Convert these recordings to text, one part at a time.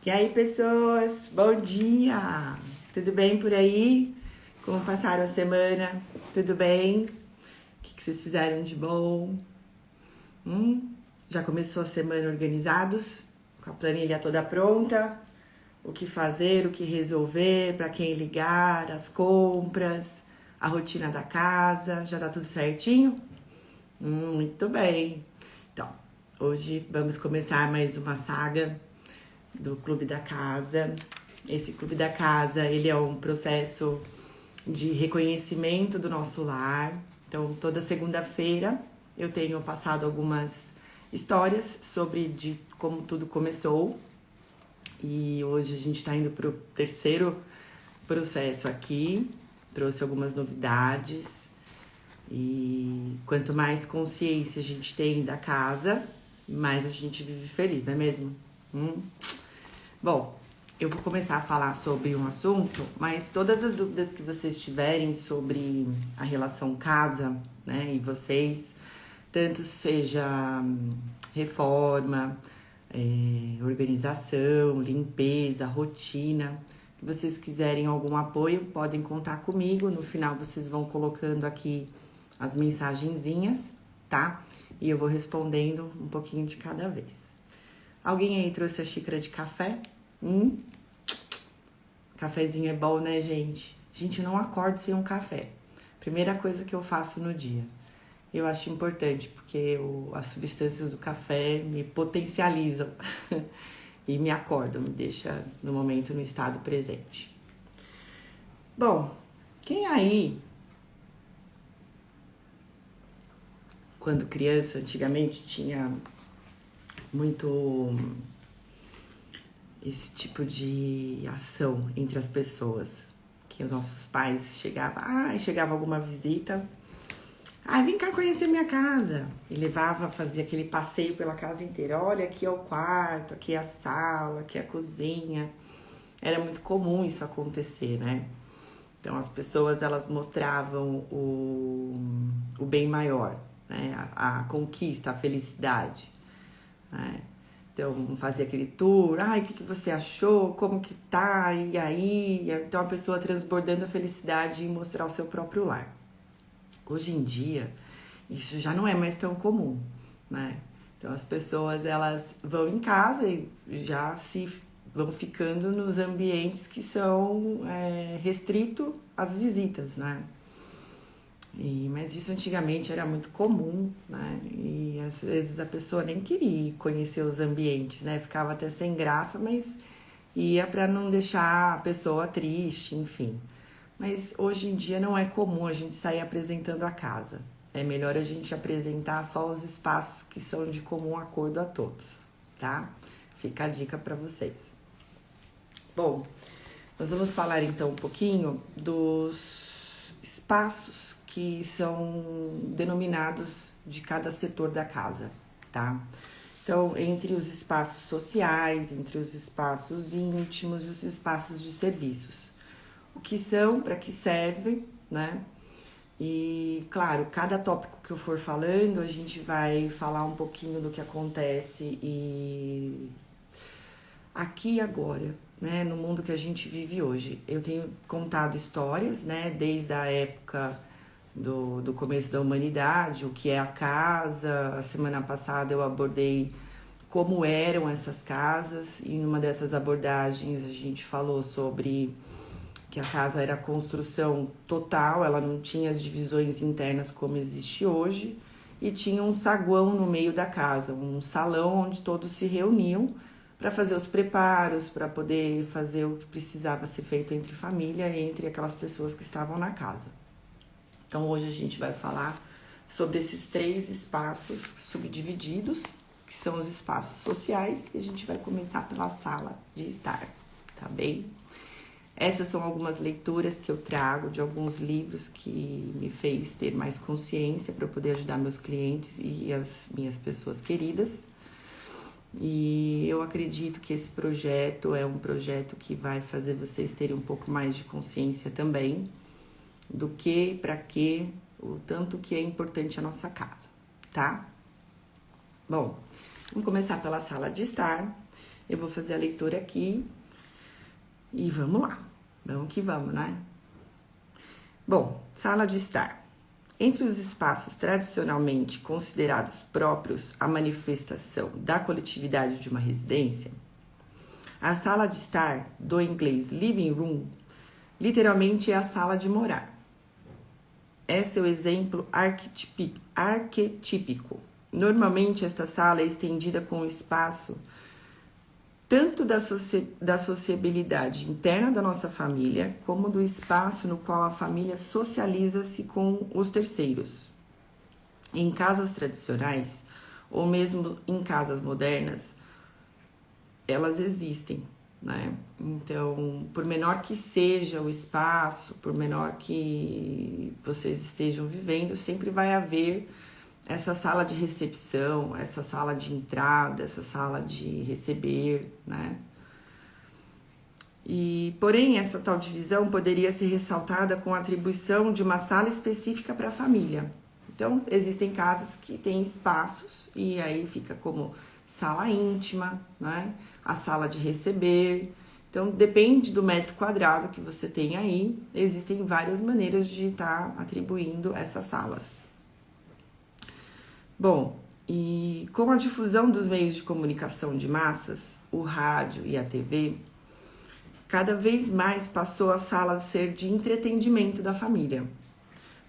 E aí, pessoas, bom dia! Tudo bem por aí? Como passaram a semana? Tudo bem? O que vocês fizeram de bom? Já começou a semana organizados? Com a planilha toda pronta? O que fazer, o que resolver, para quem ligar, as compras, a rotina da casa, já tá tudo certinho? Muito bem! Então, hoje vamos começar mais uma saga do Clube da Casa. Esse Clube da Casa, ele é um processo de reconhecimento do nosso lar. Então, toda segunda-feira eu tenho passado algumas histórias sobre como tudo começou. E hoje a gente está indo para o terceiro processo aqui. Trouxe algumas novidades. E quanto mais consciência a gente tem da casa, mais a gente vive feliz, não é mesmo? Bom, eu vou começar a falar sobre um assunto, mas todas as dúvidas que vocês tiverem sobre a relação casa, né, e vocês, tanto seja reforma, organização, limpeza, rotina, que vocês quiserem algum apoio, podem contar comigo. No final vocês vão colocando aqui as mensagenzinhas, tá? E eu vou respondendo um pouquinho de cada vez. Alguém aí trouxe a xícara de café? Cafezinho é bom, né, gente? Gente, eu não acordo sem um café. Primeira coisa que eu faço no dia. Eu acho importante, porque as substâncias do café me potencializam e me acordam, me deixa no momento, no estado presente. Bom, quem aí, quando criança, antigamente tinha muito esse tipo de ação entre as pessoas, que os nossos pais chegava alguma visita, vem cá conhecer minha casa, e levava, fazia aquele passeio pela casa inteira. Olha, aqui é o quarto, aqui é a sala, aqui é a cozinha. Era muito comum isso acontecer, né? Então as pessoas, elas mostravam o bem maior, né? A conquista, a felicidade, né? Então, fazia aquele tour, o que você achou, como que tá, e aí? Então, a pessoa transbordando a felicidade em mostrar o seu próprio lar. Hoje em dia, isso já não é mais tão comum, né? Então, as pessoas, elas vão em casa e já vão ficando nos ambientes que são restrito às visitas, né? Mas isso antigamente era muito comum, né? E às vezes a pessoa nem queria conhecer os ambientes, né? Ficava até sem graça, mas ia para não deixar a pessoa triste, enfim. Mas hoje em dia não é comum a gente sair apresentando a casa. É melhor a gente apresentar só os espaços que são de comum acordo a todos, tá? Fica a dica para vocês. Bom, nós vamos falar então um pouquinho dos espaços que são denominados de cada setor da casa, tá? Então, entre os espaços sociais, entre os espaços íntimos e os espaços de serviços. O que são, para que servem, né? E, claro, cada tópico que eu for falando, a gente vai falar um pouquinho do que acontece aqui e agora, né? No mundo que a gente vive hoje. Eu tenho contado histórias, né? Desde a época do começo da humanidade, o que é a casa. A semana passada eu abordei como eram essas casas, e numa dessas abordagens a gente falou sobre que a casa era construção total, ela não tinha as divisões internas como existe hoje, e tinha um saguão no meio da casa, um salão onde todos se reuniam para fazer os preparos, para poder fazer o que precisava ser feito entre família, entre aquelas pessoas que estavam na casa. Então, hoje a gente vai falar sobre esses 3 espaços subdivididos, que são os espaços sociais, e a gente vai começar pela sala de estar, tá bem? Essas são algumas leituras que eu trago de alguns livros que me fez ter mais consciência para eu poder ajudar meus clientes e as minhas pessoas queridas. E eu acredito que esse projeto é um projeto que vai fazer vocês terem um pouco mais de consciência também do que, para que, o tanto que é importante a nossa casa, tá? Bom, vamos começar pela sala de estar. Eu vou fazer a leitura aqui e vamos lá. Vamos que vamos, né? Bom, sala de estar. Entre os espaços tradicionalmente considerados próprios à manifestação da coletividade de uma residência, a sala de estar, do inglês living room, literalmente é a sala de morar. É seu exemplo arquetípico. Normalmente, esta sala é estendida com o espaço tanto da sociabilidade interna da nossa família, como do espaço no qual a família socializa-se com os terceiros. Em casas tradicionais, ou mesmo em casas modernas, elas existem, né? Então, por menor que seja o espaço, por menor que vocês estejam vivendo, sempre vai haver essa sala de recepção, essa sala de entrada, essa sala de receber, né? Porém, essa tal divisão poderia ser ressaltada com a atribuição de uma sala específica para a família. Então, existem casas que têm espaços e aí fica como sala íntima, né? A sala de receber. Então, depende do metro quadrado que você tem aí, existem várias maneiras de estar atribuindo essas salas. Bom, e com a difusão dos meios de comunicação de massas, o rádio e a TV, cada vez mais passou a sala a ser de entretenimento da família,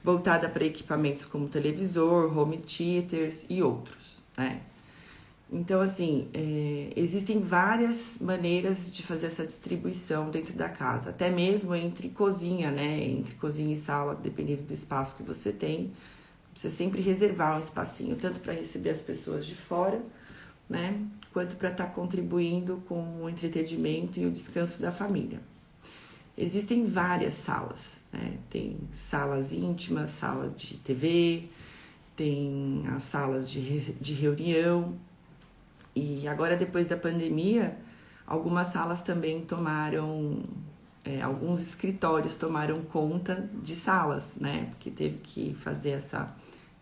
voltada para equipamentos como televisor, home theaters e outros, né? Então, assim, existem várias maneiras de fazer essa distribuição dentro da casa, até mesmo entre cozinha, né? Entre cozinha e sala, dependendo do espaço que você tem. Você sempre reservar um espacinho, tanto para receber as pessoas de fora, né? Quanto para estar contribuindo com o entretenimento e o descanso da família. Existem várias salas, né? Tem salas íntimas, sala de TV, tem as salas de reunião. E agora, depois da pandemia, algumas salas também tomaram, alguns escritórios tomaram conta de salas, né? Porque teve que fazer essa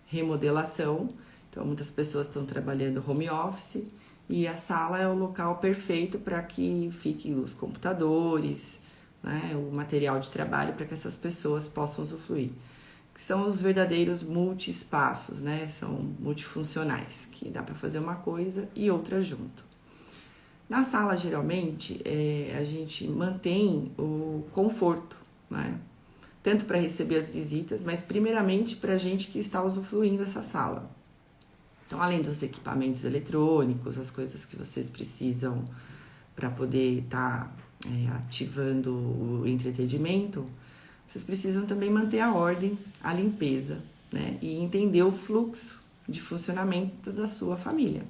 remodelação. Então, muitas pessoas estão trabalhando home office e a sala é o local perfeito para que fiquem os computadores, né? O material de trabalho para que essas pessoas possam usufruir. Que são os verdadeiros multi-espaços, né? São multifuncionais, que dá para fazer uma coisa e outra junto. Na sala, geralmente, a gente mantém o conforto, né? Tanto para receber as visitas, mas primeiramente para a gente que está usufruindo dessa sala. Então, além dos equipamentos eletrônicos, as coisas que vocês precisam para poder estar ativando o entretenimento, vocês precisam também manter a ordem, a limpeza, né? E entender o fluxo de funcionamento da sua família.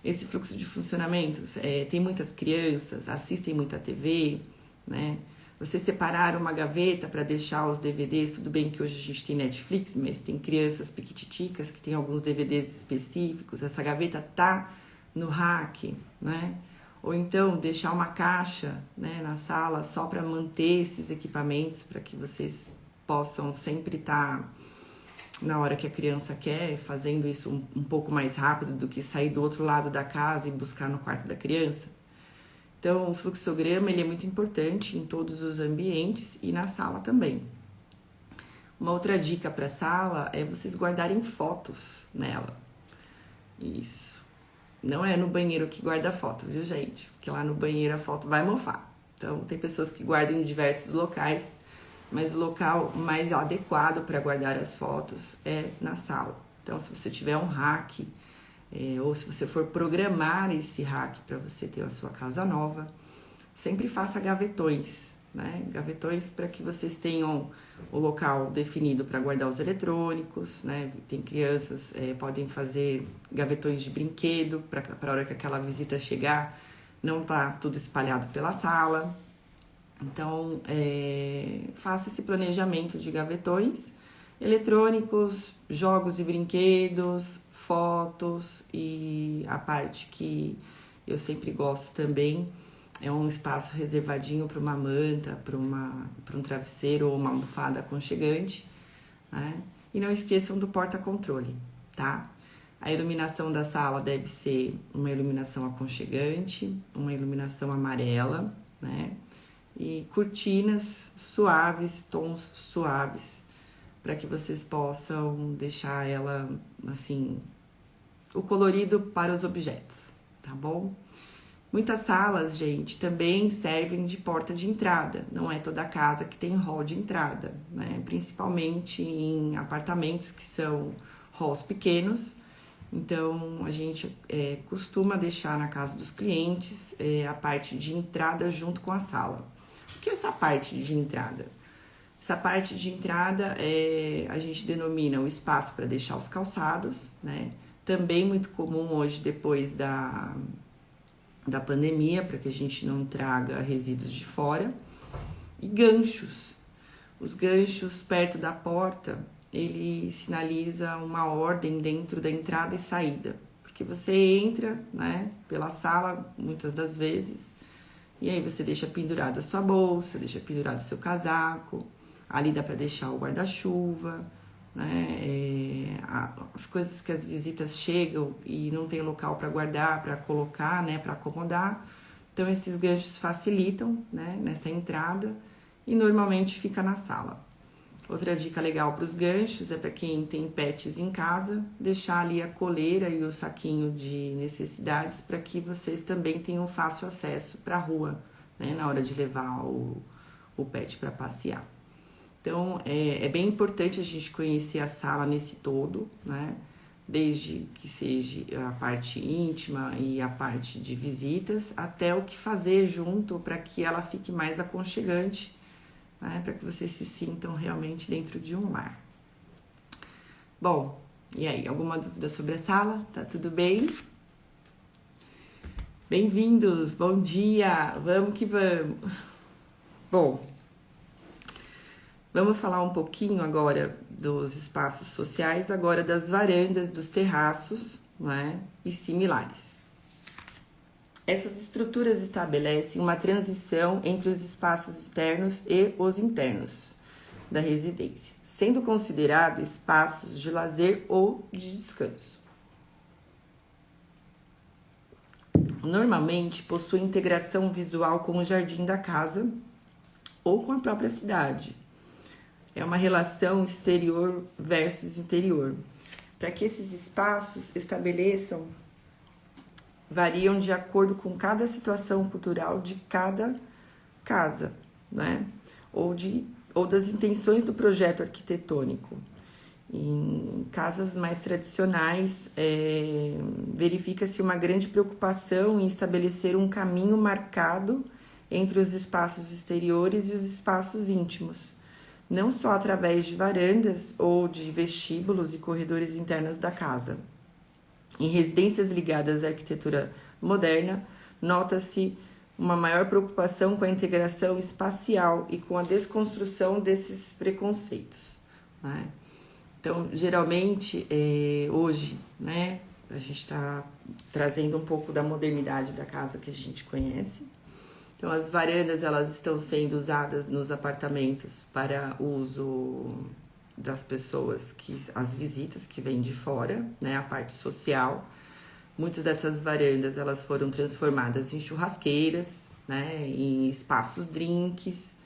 Esse fluxo de funcionamento, tem muitas crianças, assistem muita TV, né? Vocês separaram uma gaveta para deixar os DVDs, tudo bem que hoje a gente tem Netflix, mas tem crianças piquititicas que tem alguns DVDs específicos, essa gaveta tá no rack, né? Ou então deixar uma caixa, né, na sala só para manter esses equipamentos, para que vocês possam sempre estar, na hora que a criança quer, fazendo isso um pouco mais rápido do que sair do outro lado da casa e buscar no quarto da criança. Então, o fluxograma ele é muito importante em todos os ambientes e na sala também. Uma outra dica para a sala é vocês guardarem fotos nela. Isso. Não é no banheiro que guarda a foto, viu, gente? Porque lá no banheiro a foto vai mofar. Então, tem pessoas que guardam em diversos locais, mas o local mais adequado para guardar as fotos é na sala. Então, se você tiver um rack, ou se você for programar esse rack para você ter a sua casa nova, sempre faça gavetões, né? Gavetões para que vocês tenham o local definido para guardar os eletrônicos, né? Tem crianças, podem fazer gavetões de brinquedo para a hora que aquela visita chegar, não tá tudo espalhado pela sala. Então, faça esse planejamento de gavetões, eletrônicos, jogos e brinquedos, fotos, e a parte que eu sempre gosto também é um espaço reservadinho para uma manta, para um travesseiro ou uma almofada aconchegante, né? E não esqueçam do porta-controle, tá? A iluminação da sala deve ser uma iluminação aconchegante, uma iluminação amarela, né? E cortinas suaves, tons suaves, para que vocês possam deixar ela, assim, o colorido para os objetos, tá bom? Muitas salas, gente, também servem de porta de entrada. Não é toda casa que tem hall de entrada, né? Principalmente em apartamentos que são halls pequenos. Então, a gente costuma deixar na casa dos clientes a parte de entrada junto com a sala. O que é essa parte de entrada? Essa parte de entrada a gente denomina o espaço para deixar os calçados, né? Também muito comum hoje, depois da pandemia, para que a gente não traga resíduos de fora. E ganchos. Os ganchos perto da porta, ele sinaliza uma ordem dentro da entrada e saída. Porque você entra, né, pela sala, muitas das vezes, e aí você deixa pendurada a sua bolsa, deixa pendurado o seu casaco, ali dá para deixar o guarda-chuva, né, as coisas que as visitas chegam e não tem local para guardar, para colocar, né, para acomodar. Então, esses ganchos facilitam, né, nessa entrada e normalmente fica na sala. Outra dica legal para os ganchos é para quem tem pets em casa, deixar ali a coleira e o saquinho de necessidades para que vocês também tenham fácil acesso para a rua, né, na hora de levar o pet para passear. Então, é bem importante a gente conhecer a sala nesse todo, né? Desde que seja a parte íntima e a parte de visitas, até o que fazer junto para que ela fique mais aconchegante, né? Para que vocês se sintam realmente dentro de um lar. Bom, e aí, alguma dúvida sobre a sala? Tá tudo bem? Bem-vindos, bom dia, vamos que vamos. Bom, vamos falar um pouquinho agora dos espaços sociais, agora das varandas, dos terraços, né, e similares. Essas estruturas estabelecem uma transição entre os espaços externos e os internos da residência, sendo considerados espaços de lazer ou de descanso. Normalmente possuem integração visual com o jardim da casa ou com a própria cidade. É uma relação exterior versus interior. Para que esses espaços estabeleçam, variam de acordo com cada situação cultural de cada casa, né? Ou das intenções do projeto arquitetônico. Em casas mais tradicionais, verifica-se uma grande preocupação em estabelecer um caminho marcado entre os espaços exteriores e os espaços íntimos, não só através de varandas ou de vestíbulos e corredores internos da casa. Em residências ligadas à arquitetura moderna, nota-se uma maior preocupação com a integração espacial e com a desconstrução desses preconceitos, né? Então, geralmente, hoje, né, a gente está trazendo um pouco da modernidade da casa que a gente conhece. Então, as varandas, elas estão sendo usadas nos apartamentos para uso das pessoas, as visitas que vêm de fora, né, a parte social. Muitas dessas varandas, elas foram transformadas em churrasqueiras, né, em espaços drinks,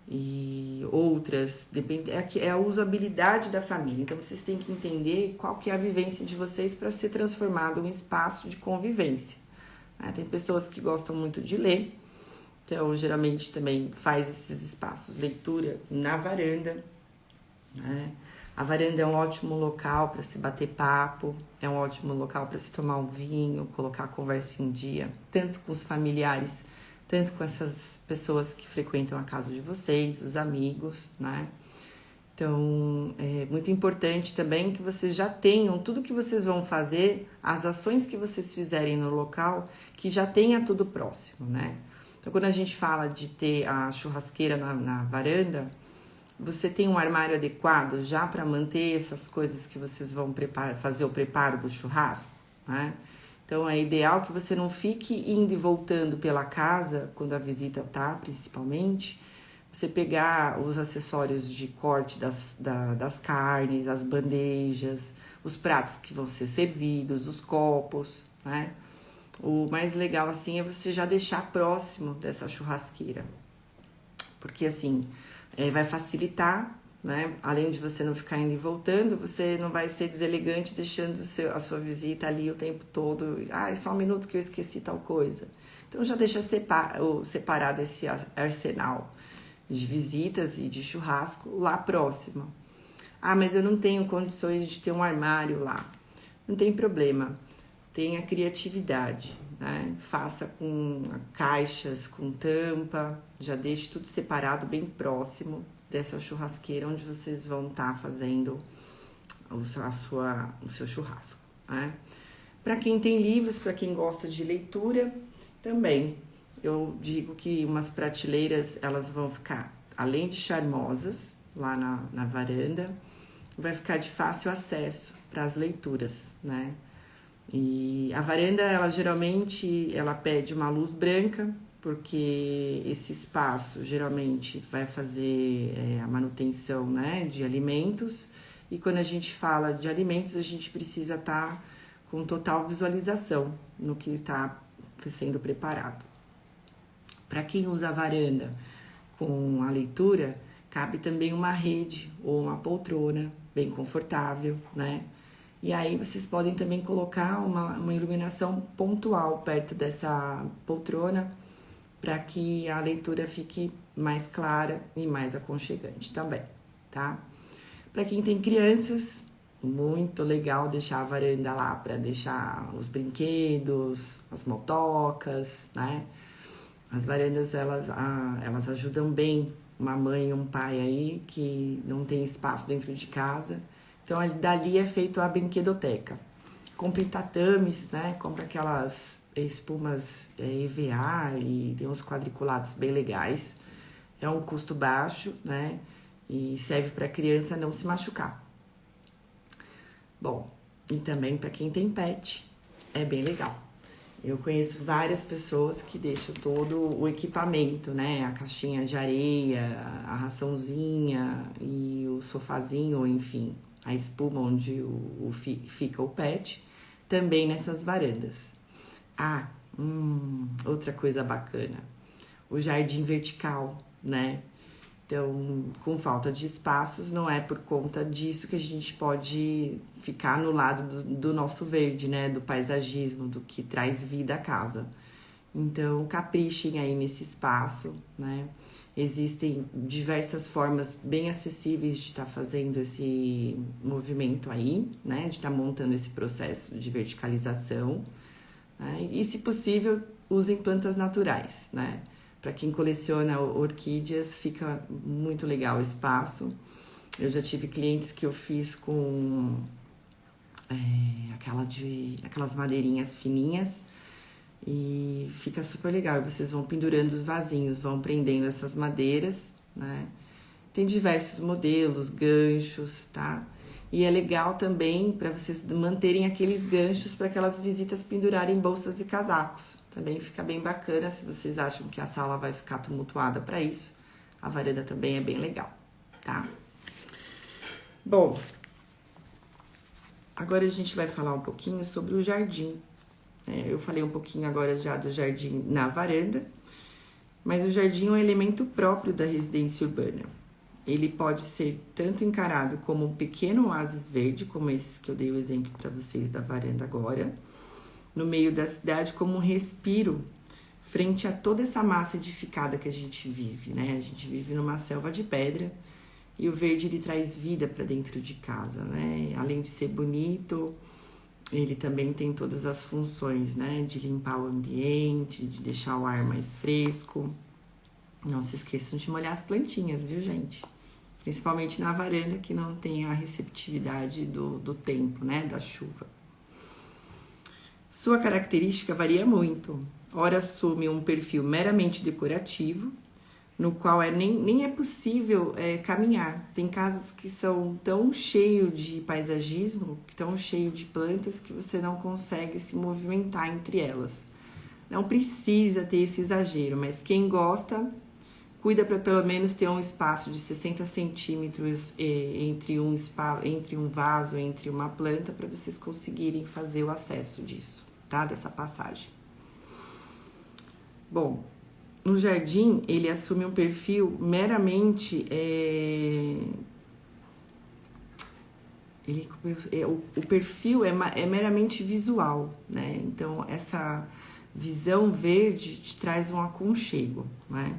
e outras, depende, é a usabilidade da família. Então, vocês têm que entender qual que é a vivência de vocês para ser transformado em um espaço de convivência, né? Tem pessoas que gostam muito de ler, então, geralmente também faz esses espaços, leitura na varanda, né? A varanda é um ótimo local para se bater papo, é um ótimo local para se tomar um vinho, colocar a conversa em dia, tanto com os familiares, tanto com essas pessoas que frequentam a casa de vocês, os amigos, né? Então, é muito importante também que vocês já tenham tudo que vocês vão fazer, as ações que vocês fizerem no local, que já tenha tudo próximo, né? Então, quando a gente fala de ter a churrasqueira na varanda, você tem um armário adequado já para manter essas coisas que vocês vão fazer o preparo do churrasco, né? Então, é ideal que você não fique indo e voltando pela casa, quando a visita tá, principalmente, você pegar os acessórios de corte das carnes, as bandejas, os pratos que vão ser servidos, os copos, né? O mais legal, assim, é você já deixar próximo dessa churrasqueira. Porque, assim, vai facilitar, né? Além de você não ficar indo e voltando, você não vai ser deselegante deixando a sua visita ali o tempo todo. Ah, é só um minuto que eu esqueci tal coisa. Então, já deixa separado esse arsenal de visitas e de churrasco lá próximo. Ah, mas eu não tenho condições de ter um armário lá. Não tem problema. Tenha criatividade, né? Faça com caixas, com tampa. Já deixe tudo separado, bem próximo dessa churrasqueira onde vocês vão estar fazendo o seu churrasco, né? Para quem tem livros, para quem gosta de leitura, também. Eu digo que umas prateleiras, elas vão ficar, além de charmosas, lá na varanda, vai ficar de fácil acesso para as leituras, né? E a varanda, ela geralmente, ela pede uma luz branca, porque esse espaço geralmente vai fazer a manutenção, né, de alimentos. E quando a gente fala de alimentos, a gente precisa estar com total visualização no que está sendo preparado. Para quem usa a varanda com a leitura, cabe também uma rede ou uma poltrona bem confortável, né? E aí vocês podem também colocar uma iluminação pontual perto dessa poltrona para que a leitura fique mais clara e mais aconchegante também, tá? Para quem tem crianças, muito legal deixar a varanda lá para deixar os brinquedos, as motocas, né? As varandas, elas ajudam bem uma mãe e um pai aí que não tem espaço dentro de casa. Então, dali é feito a brinquedoteca. Compre tatames, né? Compre aquelas espumas EVA e tem uns quadriculados bem legais. É um custo baixo, né? E serve para a criança não se machucar. Bom, e também para quem tem pet, é bem legal. Eu conheço várias pessoas que deixam todo o equipamento, né? A caixinha de areia, a raçãozinha e o sofazinho, enfim, a espuma onde fica o pet, também nessas varandas. Ah, outra coisa bacana, o jardim vertical, né? Então, com falta de espaços, não é por conta disso que a gente pode ficar no lado do nosso verde, né? Do paisagismo, do que traz vida à casa. Então, caprichem aí nesse espaço, né? Existem diversas formas bem acessíveis de estar fazendo esse movimento aí, né? De estar montando esse processo de verticalização, né? E, se possível, usem plantas naturais, né? Para quem coleciona orquídeas, fica muito legal o espaço. Eu já tive clientes que eu fiz com aquelas madeirinhas fininhas e fica super legal. Vocês vão pendurando os vasinhos, vão prendendo essas madeiras, né? Tem diversos modelos, ganchos, tá? E é legal também para vocês manterem aqueles ganchos para aquelas visitas pendurarem bolsas e casacos. Também fica bem bacana se vocês acham que a sala vai ficar tumultuada para isso. A varanda também é bem legal, tá? Bom, agora a gente vai falar um pouquinho sobre o jardim. Eu falei um pouquinho agora já do jardim na varanda, mas o jardim é um elemento próprio da residência urbana. Ele pode ser tanto encarado como um pequeno oásis verde, como esse que eu dei o exemplo para vocês da varanda agora, no meio da cidade, como um respiro frente a toda essa massa edificada que a gente vive, né? A gente vive numa selva de pedra e o verde, ele traz vida para dentro de casa, né? Além de ser bonito, ele também tem todas as funções, né? De limpar o ambiente, de deixar o ar mais fresco. Não se esqueçam de molhar as plantinhas, viu, gente? Principalmente na varanda, que não tem a receptividade do tempo, né? Da chuva. Sua característica varia muito. Ora assume um perfil meramente decorativo, no qual nem é possível caminhar. Tem casas que são tão cheias de paisagismo, que tão cheias de plantas, que você não consegue se movimentar entre elas. Não precisa ter esse exagero, mas quem gosta cuida para pelo menos ter um espaço de 60 centímetros entre um vaso, entre uma planta, para vocês conseguirem fazer o acesso disso, tá? Dessa passagem. Bom, no jardim, ele assume um perfil meramente... o perfil é meramente visual, né? Então, essa visão verde te traz um aconchego, né?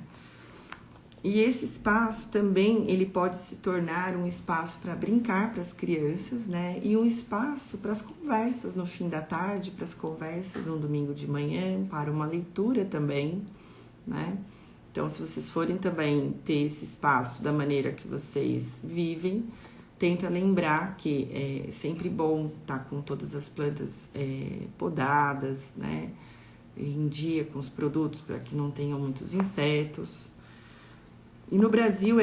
E esse espaço também, ele pode se tornar um espaço para brincar para as crianças, né? E um espaço para as conversas no fim da tarde, para as conversas no domingo de manhã, para uma leitura também, né? Então, se vocês forem também ter esse espaço da maneira que vocês vivem, tenta lembrar que é sempre bom estar com todas as plantas podadas, né? Em dia com os produtos para que não tenham muitos insetos. E no Brasil,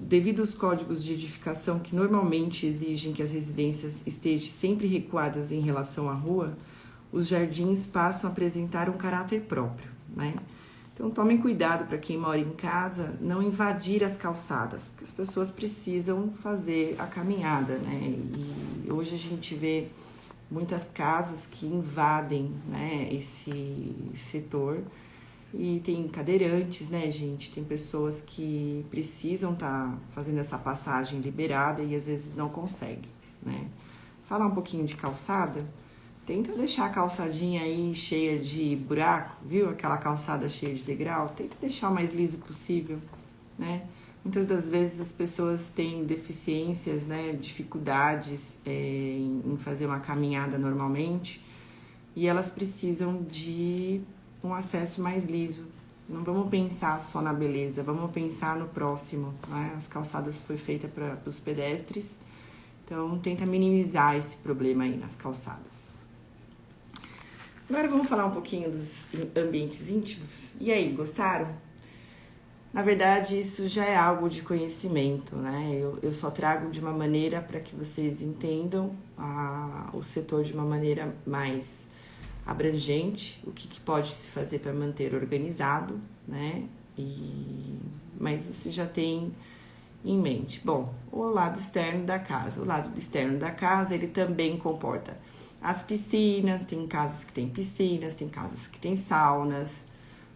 devido aos códigos de edificação que normalmente exigem que as residências estejam sempre recuadas em relação à rua, os jardins passam a apresentar um caráter próprio, né? Então, tomem cuidado para quem mora em casa, não invadir as calçadas, porque as pessoas precisam fazer a caminhada, né? E hoje a gente vê muitas casas que invadem, né, esse setor. E tem cadeirantes, né, gente? Tem pessoas que precisam estar fazendo essa passagem liberada e às vezes não conseguem, né? Falar um pouquinho de calçada, tenta deixar a calçadinha aí cheia de buraco, viu? Aquela calçada cheia de degrau, tenta deixar o mais liso possível, né? Muitas das vezes as pessoas têm deficiências, né, dificuldades em fazer uma caminhada normalmente e elas precisam de um acesso mais liso. Não vamos pensar só na beleza, vamos pensar no próximo, né? As calçadas foi feita para os pedestres, então tenta minimizar esse problema aí nas calçadas. Agora vamos falar um pouquinho dos ambientes íntimos. E aí, gostaram? Na verdade, isso já é algo de conhecimento, né? Eu só trago de uma maneira para que vocês entendam o setor de uma maneira mais abrangente, o que pode se fazer para manter organizado, né? Mas você já tem em mente. Bom, o lado externo da casa. O lado externo da casa, ele também comporta as piscinas, tem casas que tem piscinas, tem casas que tem saunas,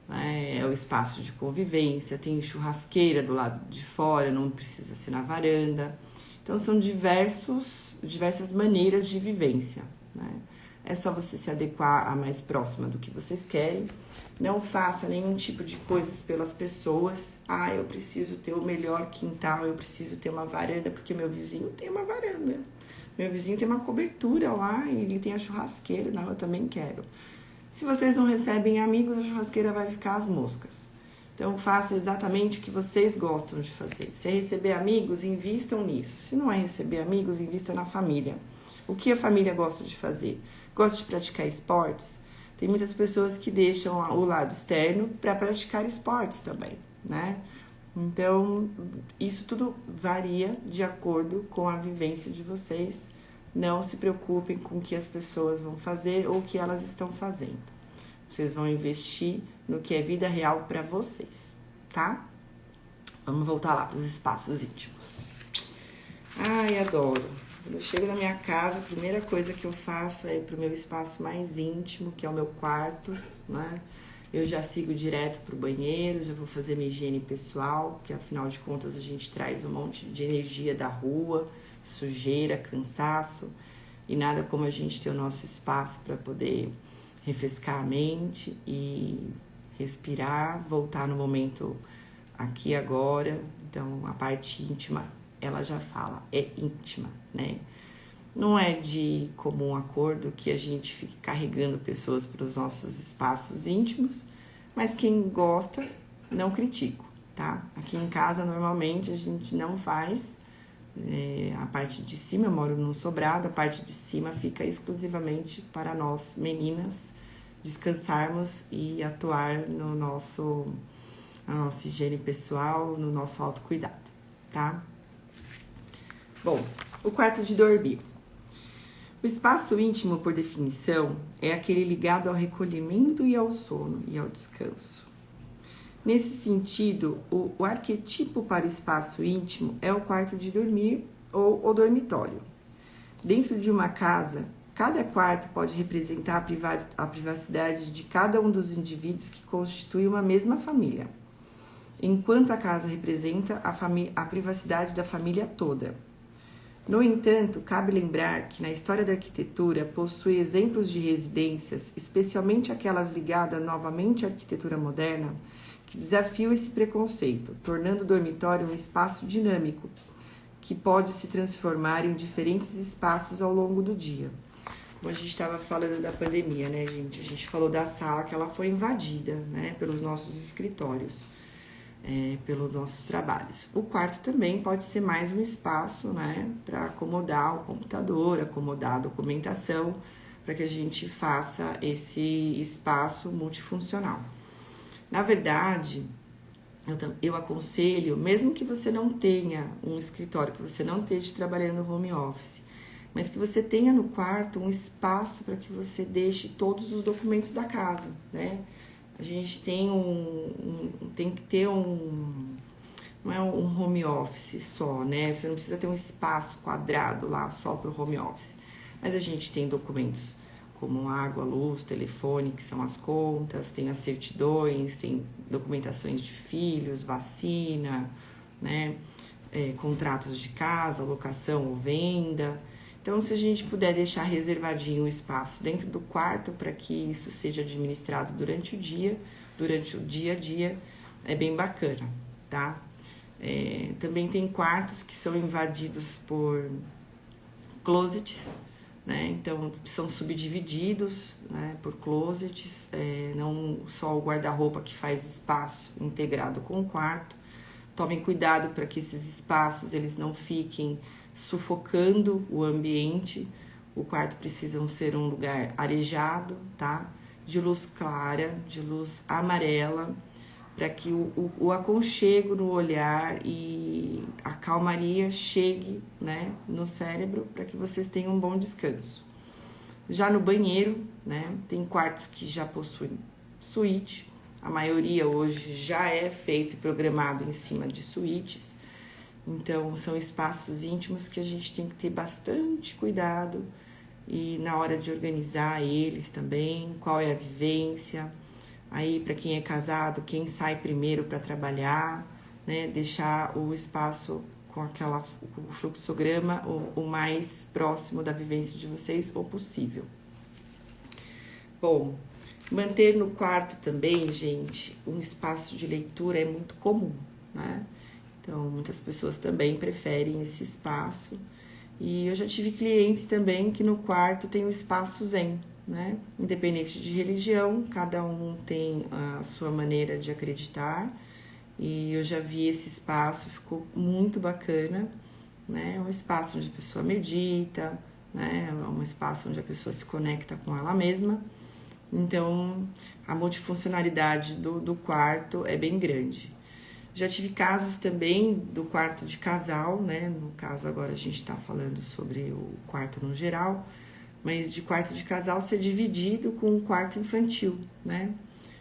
né? É o espaço de convivência, tem churrasqueira do lado de fora, não precisa ser na varanda. Então, são diversas maneiras de vivência, né? É só você se adequar à mais próxima do que vocês querem. Não faça nenhum tipo de coisas pelas pessoas. Ah, eu preciso ter o melhor quintal, eu preciso ter uma varanda, porque meu vizinho tem uma varanda. Meu vizinho tem uma cobertura lá e ele tem a churrasqueira. Não, eu também quero. Se vocês não recebem amigos, a churrasqueira vai ficar às moscas. Então, faça exatamente o que vocês gostam de fazer. Se é receber amigos, invistam nisso. Se não é receber amigos, invista na família. O que a família gosta de fazer? Gosta de praticar esportes? Tem muitas pessoas que deixam o lado externo para praticar esportes também, né? Então, isso tudo varia de acordo com a vivência de vocês. Não se preocupem com o que as pessoas vão fazer ou o que elas estão fazendo. Vocês vão investir no que é vida real para vocês, tá? Vamos voltar lá para os espaços íntimos. Ai, adoro. Quando eu chego na minha casa, a primeira coisa que eu faço é ir pro meu espaço mais íntimo, que é o meu quarto, né? Eu já sigo direto pro banheiro, já vou fazer minha higiene pessoal, porque afinal de contas a gente traz um monte de energia da rua, sujeira, cansaço, e nada como a gente ter o nosso espaço para poder refrescar a mente e respirar, voltar no momento aqui e agora. Então, a parte íntima, ela já fala, é íntima, né? Não é de comum acordo que a gente fique carregando pessoas para os nossos espaços íntimos, mas quem gosta, não critico, tá? Aqui em casa, normalmente, a gente não faz a parte de cima, eu moro num sobrado, a parte de cima fica exclusivamente para nós, meninas, descansarmos e atuar na nossa higiene pessoal, no nosso autocuidado, tá? Bom, o quarto de dormir. O espaço íntimo, por definição, é aquele ligado ao recolhimento e ao sono e ao descanso. Nesse sentido, o arquetipo para o espaço íntimo é o quarto de dormir ou o dormitório. Dentro de uma casa, cada quarto pode representar a privacidade de cada um dos indivíduos que constituem uma mesma família, enquanto a casa representa a privacidade da família toda. No entanto, cabe lembrar que na história da arquitetura possui exemplos de residências, especialmente aquelas ligadas novamente à arquitetura moderna, que desafiam esse preconceito, tornando o dormitório um espaço dinâmico, que pode se transformar em diferentes espaços ao longo do dia. Como a gente estava falando da pandemia, né, gente? A gente falou da sala que ela foi invadida, né, pelos nossos escritórios, pelos nossos trabalhos. O quarto também pode ser mais um espaço, né, para acomodar o computador, acomodar a documentação, para que a gente faça esse espaço multifuncional. Na verdade, eu aconselho, mesmo que você não tenha um escritório, que você não esteja trabalhando no home office, mas que você tenha no quarto um espaço para que você deixe todos os documentos da casa, né? A gente tem tem que ter não é um home office só, né? Você não precisa ter um espaço quadrado lá só para o home office, mas a gente tem documentos como água, luz, telefone, que são as contas, tem as certidões, tem documentações de filhos, vacina, né? Contratos de casa, locação ou venda. Então, se a gente puder deixar reservadinho um espaço dentro do quarto para que isso seja administrado durante o dia a dia, é bem bacana, tá? Também tem quartos que são invadidos por closets, né? Então, são subdivididos, né, por closets, não só o guarda-roupa que faz espaço integrado com o quarto. Tomem cuidado para que esses espaços eles não fiquem sufocando o ambiente. O quarto precisa ser um lugar arejado, tá? De luz clara, de luz amarela, para que o aconchego no olhar e a calmaria chegue, né, no cérebro, para que vocês tenham um bom descanso. Já no banheiro, né, tem quartos que já possuem suíte, a maioria hoje já é feito e programado em cima de suítes, então são espaços íntimos que a gente tem que ter bastante cuidado e na hora de organizar eles também, qual é a vivência. Aí, para quem é casado, quem sai primeiro para trabalhar, né? Deixar o espaço com o fluxograma o mais próximo da vivência de vocês o possível. Bom, manter no quarto também, gente, um espaço de leitura é muito comum, né? Então, muitas pessoas também preferem esse espaço. E eu já tive clientes também que no quarto tem um espaço zen, né? Independente de religião, cada um tem a sua maneira de acreditar. E eu já vi esse espaço, ficou muito bacana, né? É um espaço onde a pessoa medita, né? É um espaço onde a pessoa se conecta com ela mesma. Então, a multifuncionalidade do quarto é bem grande. Já tive casos também do quarto de casal, né? No caso, agora a gente está falando sobre o quarto no geral, mas de quarto de casal ser dividido com um quarto infantil, né?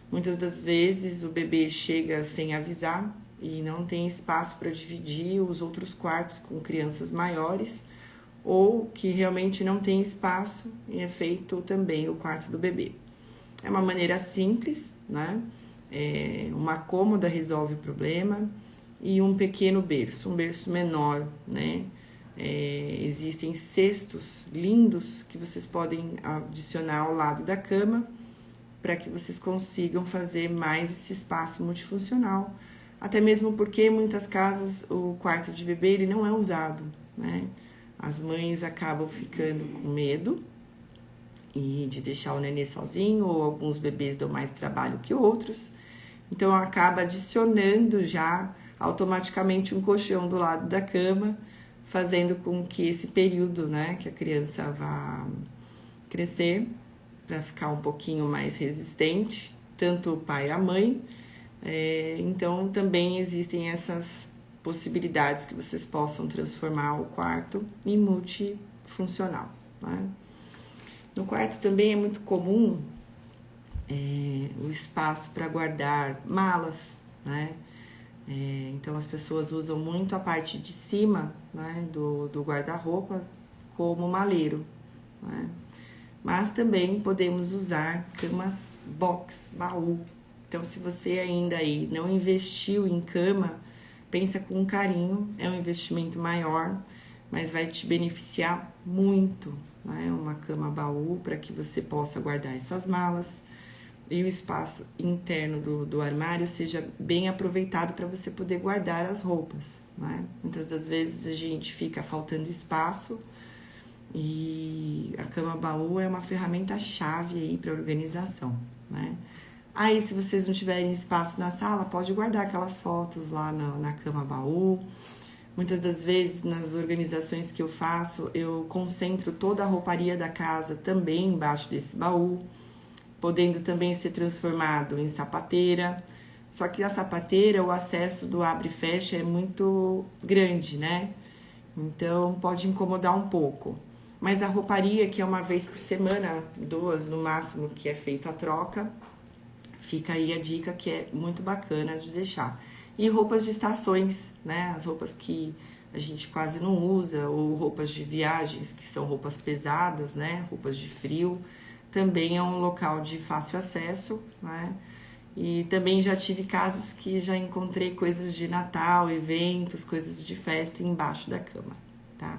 Muitas das vezes o bebê chega sem avisar e não tem espaço para dividir os outros quartos com crianças maiores, ou que realmente não tem espaço e é feito também o quarto do bebê. É uma maneira simples, né? Uma cômoda resolve o problema e um pequeno berço, um berço menor, né? Existem cestos lindos que vocês podem adicionar ao lado da cama para que vocês consigam fazer mais esse espaço multifuncional. Até mesmo porque em muitas casas o quarto de bebê ele não é usado, né? As mães acabam ficando com medo e de deixar o nenê sozinho, ou alguns bebês dão mais trabalho que outros. Então, acaba adicionando já automaticamente um colchão do lado da cama, fazendo com que esse período, né, que a criança vá crescer, para ficar um pouquinho mais resistente, tanto o pai e a mãe. Então, também existem essas possibilidades que vocês possam transformar o quarto em multifuncional, né? No quarto também é muito comum o espaço para guardar malas, né? Então as pessoas usam muito a parte de cima, né, do guarda-roupa como maleiro, né? Mas também podemos usar camas box, baú. Então, se você ainda aí não investiu em cama, pensa com carinho, é um investimento maior, mas vai te beneficiar muito, né? Uma cama baú para que você possa guardar essas malas e o espaço interno do armário seja bem aproveitado para você poder guardar as roupas, né? Muitas das vezes a gente fica faltando espaço e a cama baú é uma ferramenta-chave aí para organização, né? Aí, se vocês não tiverem espaço na sala, pode guardar aquelas fotos lá na cama baú. Muitas das vezes, nas organizações que eu faço, eu concentro toda a rouparia da casa também embaixo desse baú, podendo também ser transformado em sapateira. Só que a sapateira, o acesso do abre e fecha é muito grande, né? Então, pode incomodar um pouco. Mas a rouparia, que é uma vez por semana, 2 no máximo, que é feita a troca, fica aí a dica que é muito bacana de deixar. E roupas de estações, né? As roupas que a gente quase não usa, ou roupas de viagens, que são roupas pesadas, né? Roupas de frio, também é um local de fácil acesso, né? E também já tive casas que já encontrei coisas de Natal, eventos, coisas de festa embaixo da cama, tá?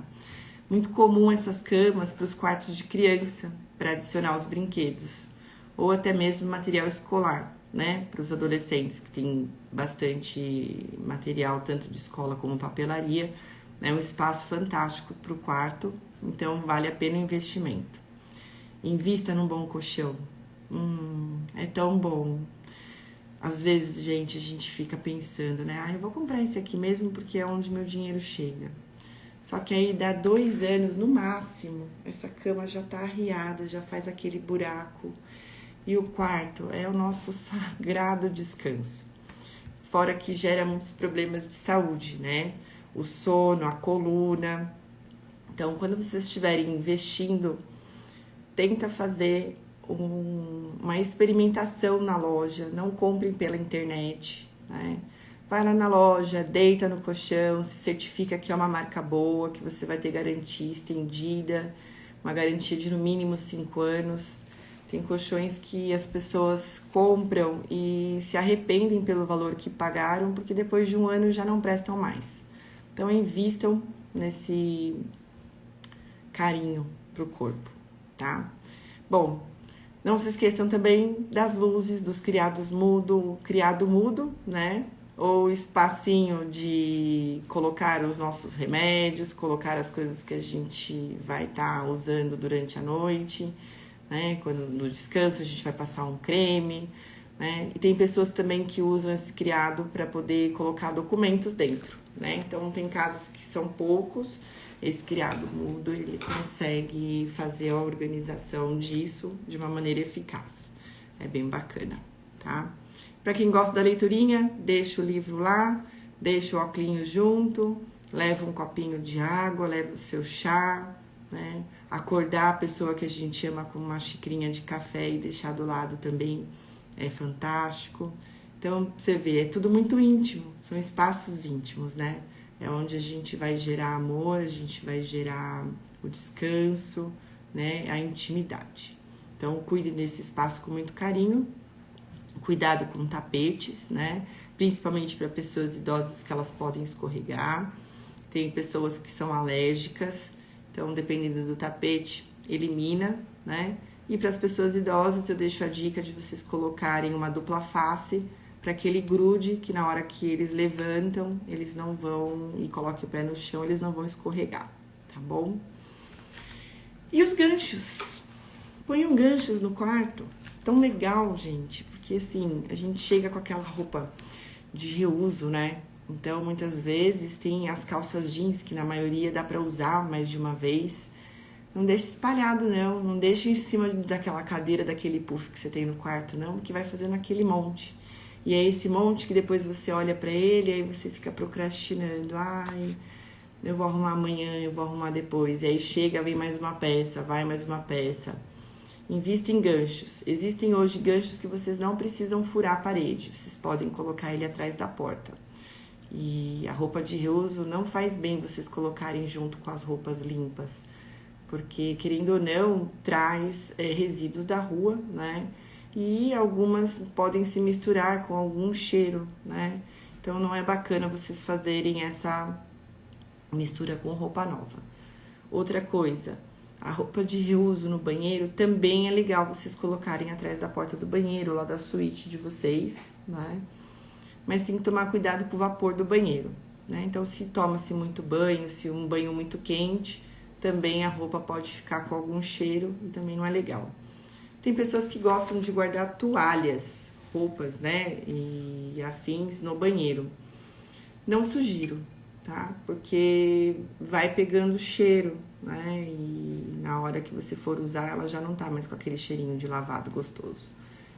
Muito comum essas camas para os quartos de criança, para adicionar os brinquedos, ou até mesmo material escolar, né? Para os adolescentes, que tem bastante material, tanto de escola como papelaria, é um espaço fantástico para o quarto, então vale a pena o investimento. Invista num bom colchão, é tão bom. Às vezes, gente, a gente fica pensando, né? Eu vou comprar esse aqui mesmo porque é onde meu dinheiro chega. Só que aí dá 2 anos no máximo, essa cama já tá arriada, já faz aquele buraco. E o quarto é o nosso sagrado descanso. Fora que gera muitos problemas de saúde, né? O sono, a coluna. Então, quando vocês estiverem investindo, tenta fazer uma experimentação na loja, não comprem pela internet, né? Vai lá na loja, deita no colchão, se certifica que é uma marca boa, que você vai ter garantia estendida, uma garantia de no mínimo 5 anos. Tem colchões que as pessoas compram e se arrependem pelo valor que pagaram, porque depois de 1 ano já não prestam mais. Então, invistam nesse carinho pro corpo, tá? Bom, não se esqueçam também das luzes, dos criado mudo, né? Ou espacinho de colocar os nossos remédios, colocar as coisas que a gente vai estar usando durante a noite, né? Quando no descanso a gente vai passar um creme, né? E tem pessoas também que usam esse criado para poder colocar documentos dentro, né? Então tem casas que são poucos, esse criado mudo ele consegue fazer a organização disso de uma maneira eficaz. É bem bacana, tá? Para quem gosta da leiturinha, deixa o livro lá, deixa o óculos junto, leva um copinho de água, leva o seu chá, né? Acordar a pessoa que a gente ama com uma xicrinha de café e deixar do lado também é fantástico. Então, você vê, é tudo muito íntimo, são espaços íntimos, né? É onde a gente vai gerar amor, a gente vai gerar o descanso, né? A intimidade. Então, cuide desse espaço com muito carinho. Cuidado com tapetes, né? Principalmente para pessoas idosas que elas podem escorregar. Tem pessoas que são alérgicas, então dependendo do tapete, elimina, né? E para as pessoas idosas eu deixo a dica de vocês colocarem uma dupla face para que ele grude, que na hora que eles levantam, eles não vão, e coloquem o pé no chão, eles não vão escorregar, tá bom? E os ganchos? Ponham ganchos no quarto. Tão legal, gente, porque assim, a gente chega com aquela roupa de reuso, né? Então, muitas vezes tem as calças jeans, que na maioria dá para usar mais de uma vez. Não deixe espalhado, não. Não deixe em cima daquela cadeira, daquele puff que você tem no quarto, não, que vai fazendo aquele monte. E é esse monte que depois você olha para ele, aí você fica procrastinando. Ai, eu vou arrumar amanhã, eu vou arrumar depois. E aí chega, vem mais uma peça, vai mais uma peça. Invista em ganchos. Existem hoje ganchos que vocês não precisam furar a parede. Vocês podem colocar ele atrás da porta. E a roupa de reuso não faz bem vocês colocarem junto com as roupas limpas. Porque, querendo ou não, traz resíduos da rua, né? E algumas podem se misturar com algum cheiro, né? Então, não é bacana vocês fazerem essa mistura com roupa nova. Outra coisa, a roupa de reuso no banheiro também é legal vocês colocarem atrás da porta do banheiro, lá da suíte de vocês, né? Mas tem que tomar cuidado com o vapor do banheiro, né? Então, se toma-se muito banho, se um banho muito quente, também a roupa pode ficar com algum cheiro e também não é legal. Tem pessoas que gostam de guardar toalhas, roupas, né, e afins no banheiro. Não sugiro, tá? Porque vai pegando cheiro, né, e na hora que você for usar, ela já não tá mais com aquele cheirinho de lavado gostoso.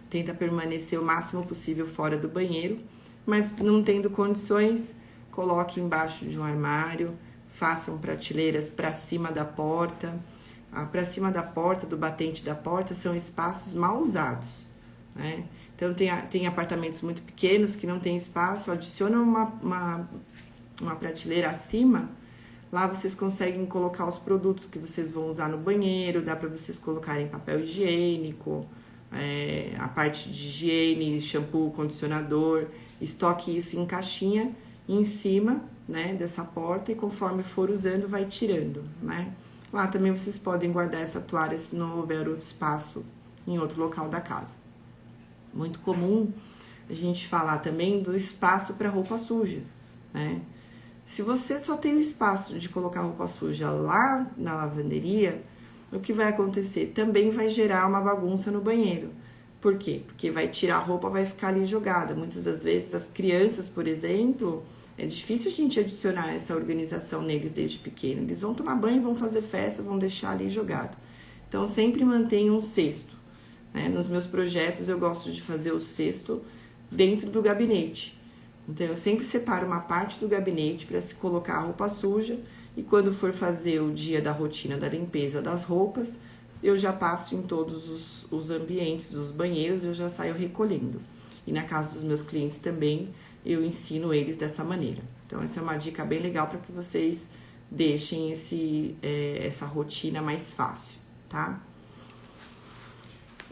Tenta permanecer o máximo possível fora do banheiro, mas não tendo condições, coloque embaixo de um armário, façam prateleiras para cima da porta. Para cima da porta, do batente da porta, são espaços mal usados, né? Então, tem apartamentos muito pequenos que não tem espaço, adiciona uma prateleira acima, lá vocês conseguem colocar os produtos que vocês vão usar no banheiro, dá para vocês colocarem papel higiênico, a parte de higiene, shampoo, condicionador, estoque isso em caixinha em cima, né, dessa porta e conforme for usando vai tirando, né? Lá também vocês podem guardar essa toalha se não houver outro espaço em outro local da casa. Muito comum a gente falar também do espaço para roupa suja, né? Se você só tem o espaço de colocar roupa suja lá na lavanderia, o que vai acontecer? Também vai gerar uma bagunça no banheiro. Por quê? Porque vai tirar a roupa, vai ficar ali jogada. Muitas das vezes as crianças, por exemplo, é difícil a gente adicionar essa organização neles desde pequeno. Eles vão tomar banho, vão fazer festa, vão deixar ali jogado. Então, sempre mantenha um cesto, né? Nos meus projetos, eu gosto de fazer o cesto dentro do gabinete. Então, eu sempre separo uma parte do gabinete para se colocar a roupa suja. E quando for fazer o dia da rotina da limpeza das roupas, eu já passo em todos os ambientes dos banheiros, eu já saio recolhendo. E na casa dos meus clientes também, eu ensino eles dessa maneira. Então, essa é uma dica bem legal para que vocês deixem essa rotina mais fácil, tá?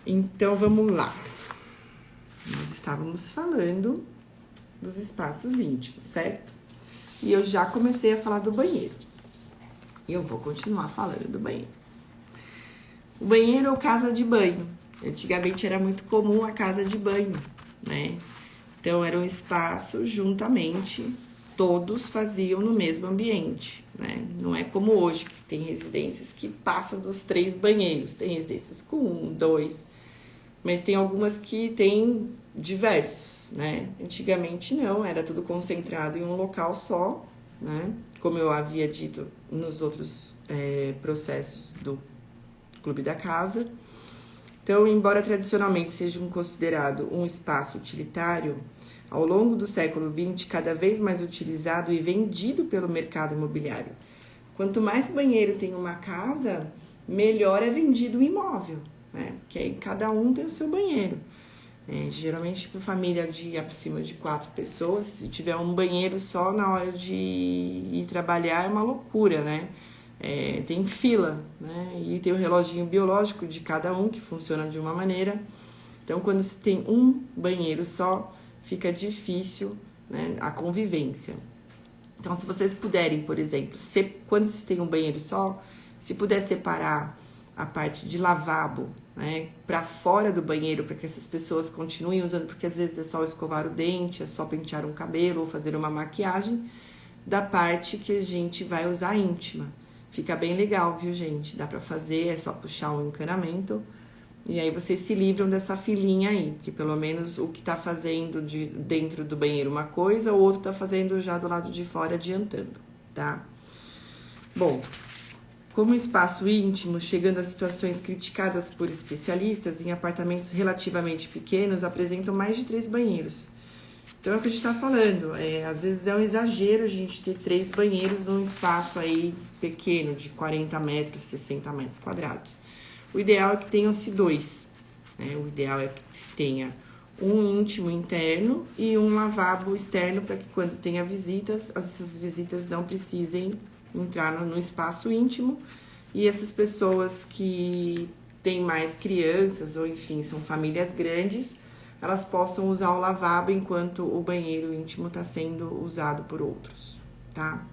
Então, vamos lá. Nós estávamos falando dos espaços íntimos, certo? E eu já comecei a falar do banheiro. E eu vou continuar falando do banheiro. O banheiro ou casa de banho. Antigamente era muito comum a casa de banho, né? Então, era um espaço juntamente, todos faziam no mesmo ambiente, né? Não é como hoje, que tem residências que passam dos 3 banheiros. Tem residências com 1, 2, mas tem algumas que tem diversos, né? Antigamente não, era tudo concentrado em um local só, né? Como eu havia dito nos outros processos do Clube da Casa. Então, embora tradicionalmente seja considerado um espaço utilitário, ao longo do século XX, cada vez mais utilizado e vendido pelo mercado imobiliário. Quanto mais banheiro tem uma casa, melhor é vendido o imóvel, né? Porque aí cada um tem o seu banheiro. Geralmente, para família de acima de 4 pessoas, se tiver um banheiro só na hora de ir trabalhar, é uma loucura, né? Tem fila, né? E tem o reloginho biológico de cada um, que funciona de uma maneira. Então, quando se tem um banheiro só, fica difícil, né, a convivência. Então, se vocês puderem, por exemplo, quando se tem um banheiro só, se puder separar a parte de lavabo, né, para fora do banheiro, para que essas pessoas continuem usando, porque às vezes é só escovar o dente, é só pentear um cabelo ou fazer uma maquiagem, da parte que a gente vai usar íntima. Fica bem legal, viu, gente? Dá pra fazer, é só puxar um encanamento. E aí vocês se livram dessa filinha aí, que pelo menos o que tá fazendo dentro do banheiro uma coisa, o outro tá fazendo já do lado de fora, adiantando, tá? Bom, como espaço íntimo, chegando a situações criticadas por especialistas, em apartamentos relativamente pequenos, apresentam mais de 3 banheiros. Então, é o que a gente tá falando, às vezes é um exagero a gente ter 3 banheiros num espaço aí pequeno, de 40 metros, 60 metros quadrados. O ideal é que tenham-se dois, né? O ideal é que se tenha um íntimo interno e um lavabo externo para que quando tenha visitas, essas visitas não precisem entrar no espaço íntimo e essas pessoas que têm mais crianças ou enfim, são famílias grandes, elas possam usar o lavabo enquanto o banheiro íntimo está sendo usado por outros, tá?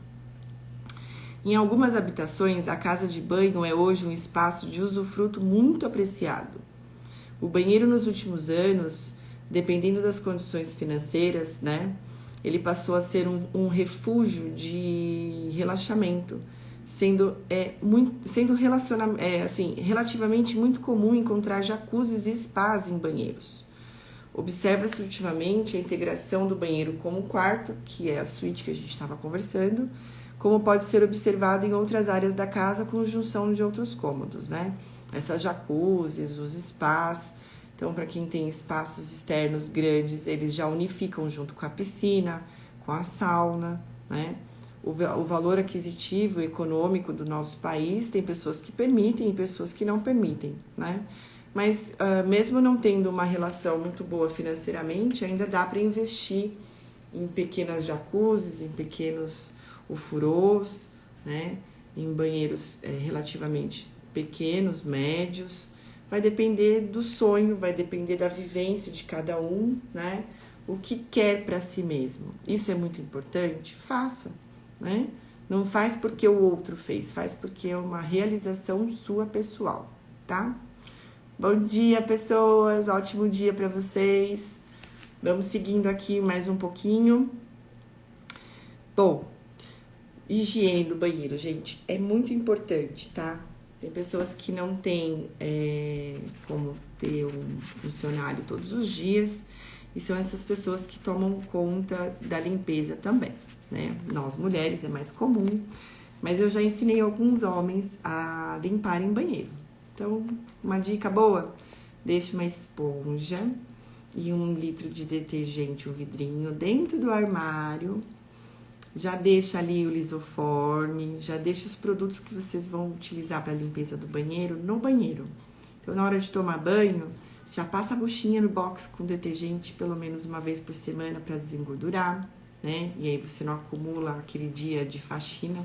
Em algumas habitações, a casa de banho é hoje um espaço de usufruto muito apreciado. O banheiro nos últimos anos, dependendo das condições financeiras, né, ele passou a ser um refúgio de relaxamento, sendo relativamente muito comum encontrar jacuzzis e spas em banheiros. Observa-se ultimamente a integração do banheiro como quarto, que é a suíte que a gente estava conversando, como pode ser observado em outras áreas da casa com junção de outros cômodos, né? Essas jacuzzis, os spas. Então, para quem tem espaços externos grandes, eles já unificam junto com a piscina, com a sauna, né? O valor aquisitivo e econômico do nosso país tem pessoas que permitem e pessoas que não permitem, né? Mas mesmo não tendo uma relação muito boa financeiramente, ainda dá para investir em pequenas jacuzzis, em pequenos ofurôs, né? Em banheiros relativamente pequenos, médios. Vai depender do sonho, vai depender da vivência de cada um, né? O que quer para si mesmo. Isso é muito importante? Faça, né? Não faz porque o outro fez, faz porque é uma realização sua pessoal, tá? Bom dia, pessoas. Ótimo dia para vocês. Vamos seguindo aqui mais um pouquinho. Bom, higiene do banheiro, gente, é muito importante, tá? Tem pessoas que não têm como ter um funcionário todos os dias e são essas pessoas que tomam conta da limpeza também, né? Nós, mulheres, é mais comum, mas eu já ensinei alguns homens a limparem banheiro. Então, uma dica boa, deixe uma esponja e 1 litro de detergente, um vidrinho, dentro do armário. Já deixa ali o lisoforme, já deixa os produtos que vocês vão utilizar para a limpeza do banheiro no banheiro. Então, na hora de tomar banho, já passa a buchinha no box com detergente pelo menos uma vez por semana para desengordurar, né? E aí você não acumula aquele dia de faxina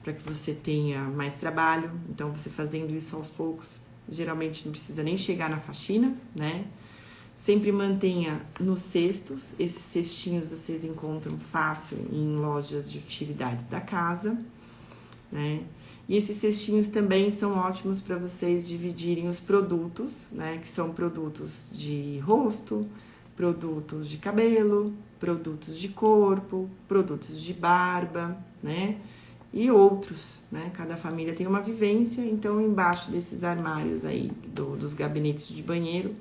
para que você tenha mais trabalho. Então, você fazendo isso aos poucos, geralmente não precisa nem chegar na faxina, né? Sempre mantenha nos cestos. Esses cestinhos vocês encontram fácil em lojas de utilidades da casa, né? E esses cestinhos também são ótimos para vocês dividirem os produtos, né? Que são produtos de rosto, produtos de cabelo, produtos de corpo, produtos de barba, né? E outros, né? Cada família tem uma vivência, então embaixo desses armários aí, dos gabinetes de banheiro,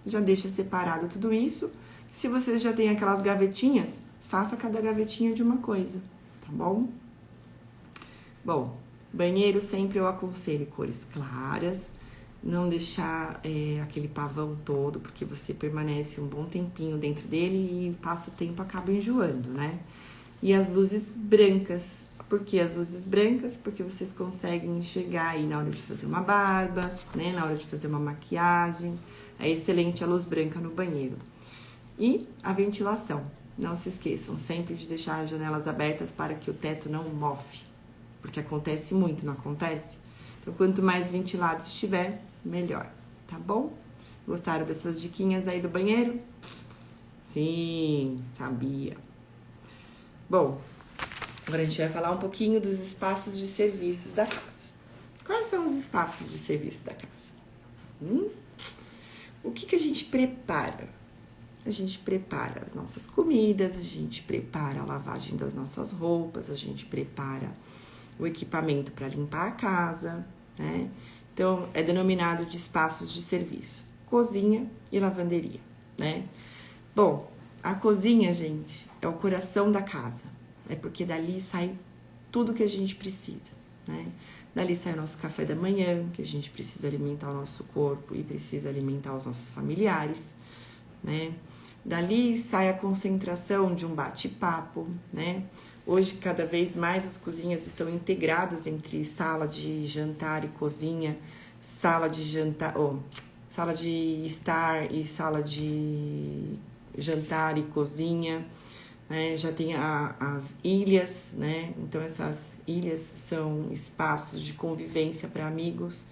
já deixa separado tudo isso. Se vocês já têm aquelas gavetinhas, faça cada gavetinha de uma coisa, tá bom? Bom, banheiro sempre eu aconselho cores claras, não deixar aquele pavão todo, porque você permanece um bom tempinho dentro dele e passa o tempo, acaba enjoando, né? E as luzes brancas. Por que as luzes brancas? Porque vocês conseguem enxergar aí na hora de fazer uma barba, né? Na hora de fazer uma maquiagem. É excelente a luz branca no banheiro. E a ventilação. Não se esqueçam sempre de deixar as janelas abertas para que o teto não mofe. Porque acontece muito, não acontece? Então, quanto mais ventilado estiver, melhor. Tá bom? Gostaram dessas diquinhas aí do banheiro? Sim, sabia. Bom, agora a gente vai falar um pouquinho dos espaços de serviços da casa. Quais são os espaços de serviço da casa? O que a gente prepara? A gente prepara as nossas comidas, a gente prepara a lavagem das nossas roupas, a gente prepara o equipamento para limpar a casa, né? Então, é denominado de espaços de serviço. Cozinha e lavanderia, né? Bom, a cozinha, gente, é o coração da casa. É porque dali sai tudo que a gente precisa, né? Dali sai o nosso café da manhã, que a gente precisa alimentar o nosso corpo e precisa alimentar os nossos familiares, né? Dali sai a concentração de um bate-papo, né? Hoje, cada vez mais, as cozinhas estão integradas entre sala de jantar e cozinha, sala de jantar, sala de estar e sala de jantar e cozinha, né? Já tem as ilhas, né? Então essas ilhas são espaços de convivência para amigos.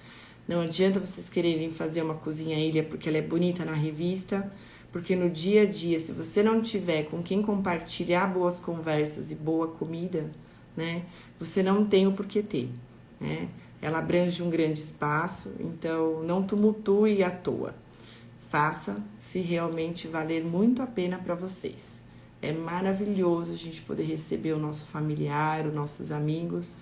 Não adianta vocês quererem fazer uma cozinha ilha porque ela é bonita na revista, porque no dia a dia, se você não tiver com quem compartilhar boas conversas e boa comida, né? Você não tem o porquê ter, né? Ela abrange um grande espaço, então não tumultue à toa. Faça se realmente valer muito a pena para vocês. É maravilhoso a gente poder receber o nosso familiar, os nossos amigos,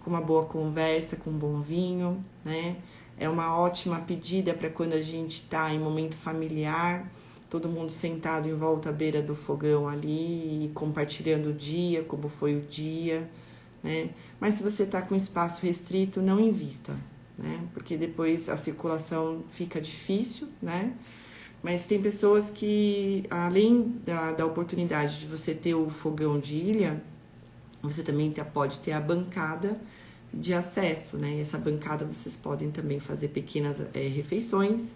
com uma boa conversa, com um bom vinho, né? É uma ótima pedida para quando a gente está em momento familiar, todo mundo sentado em volta à beira do fogão ali, compartilhando o dia, como foi o dia, né? Mas se você está com espaço restrito, não invista, né? Porque depois a circulação fica difícil, né? Mas tem pessoas que, além da oportunidade de você ter o fogão de ilha, você também pode ter a bancada de acesso, né? E essa bancada vocês podem também fazer pequenas refeições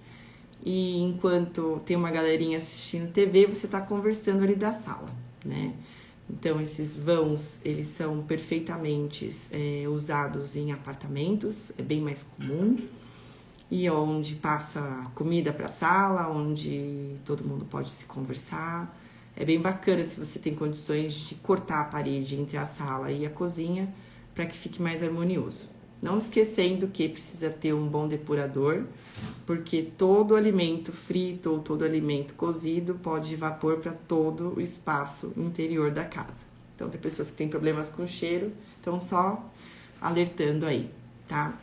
e enquanto tem uma galerinha assistindo TV, você está conversando ali da sala, né? Então, esses vãos, eles são perfeitamente usados em apartamentos, é bem mais comum. E onde passa comida para a sala, onde todo mundo pode se conversar. É bem bacana se você tem condições de cortar a parede entre a sala e a cozinha para que fique mais harmonioso. Não esquecendo que precisa ter um bom depurador, porque todo alimento frito ou todo alimento cozido pode ir vapor para todo o espaço interior da casa. Então, tem pessoas que têm problemas com cheiro, então só alertando aí, tá?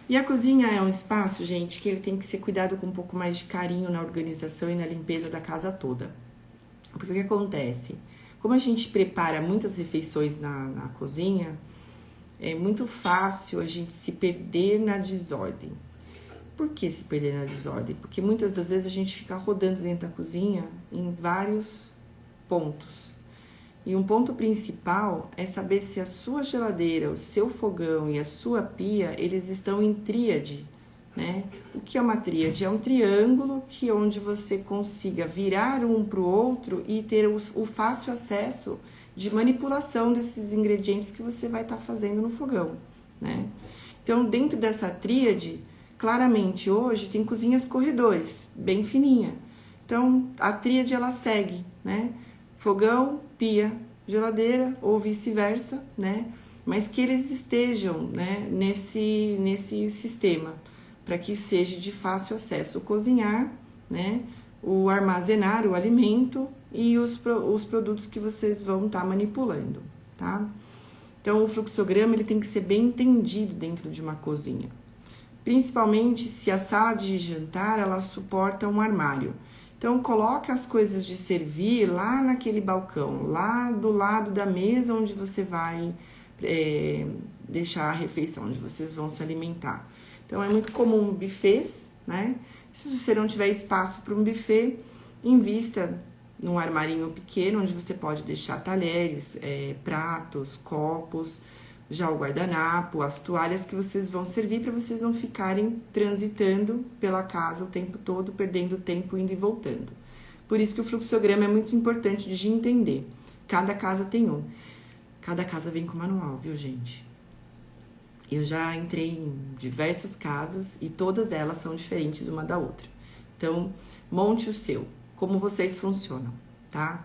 E a cozinha é um espaço, gente, que ele tem que ser cuidado com um pouco mais de carinho na organização e na limpeza da casa toda. Porque o que acontece? Como a gente prepara muitas refeições na cozinha, é muito fácil a gente se perder na desordem. Por que se perder na desordem? Porque muitas das vezes a gente fica rodando dentro da cozinha em vários pontos. E um ponto principal é saber se a sua geladeira, o seu fogão e a sua pia, eles estão em tríade, né? O que é uma tríade? É um triângulo onde você consiga virar um para o outro e ter o fácil acesso de manipulação desses ingredientes que você vai estar fazendo no fogão, né? Então, dentro dessa tríade, claramente hoje tem cozinhas corredores, bem fininha. Então, a tríade ela segue, né? Fogão, pia, geladeira ou vice-versa, né? Mas que eles estejam, né, nesse sistema, para que seja de fácil acesso o cozinhar, né? O armazenar o alimento e os produtos que vocês vão estar manipulando, tá? Então, o fluxograma ele tem que ser bem entendido dentro de uma cozinha. Principalmente se a sala de jantar, ela suporta um armário. Então, coloque as coisas de servir lá naquele balcão, lá do lado da mesa onde você vai deixar a refeição, onde vocês vão se alimentar. Então, é muito comum buffets, né? Se você não tiver espaço para um buffet, invista num armarinho pequeno, onde você pode deixar talheres, pratos, copos, já o guardanapo, as toalhas que vocês vão servir para vocês não ficarem transitando pela casa o tempo todo, perdendo tempo indo e voltando. Por isso que o fluxograma é muito importante de entender. Cada casa tem um. Cada casa vem com manual, viu, gente? Eu já entrei em diversas casas e todas elas são diferentes uma da outra. Então, monte o seu, como vocês funcionam, tá?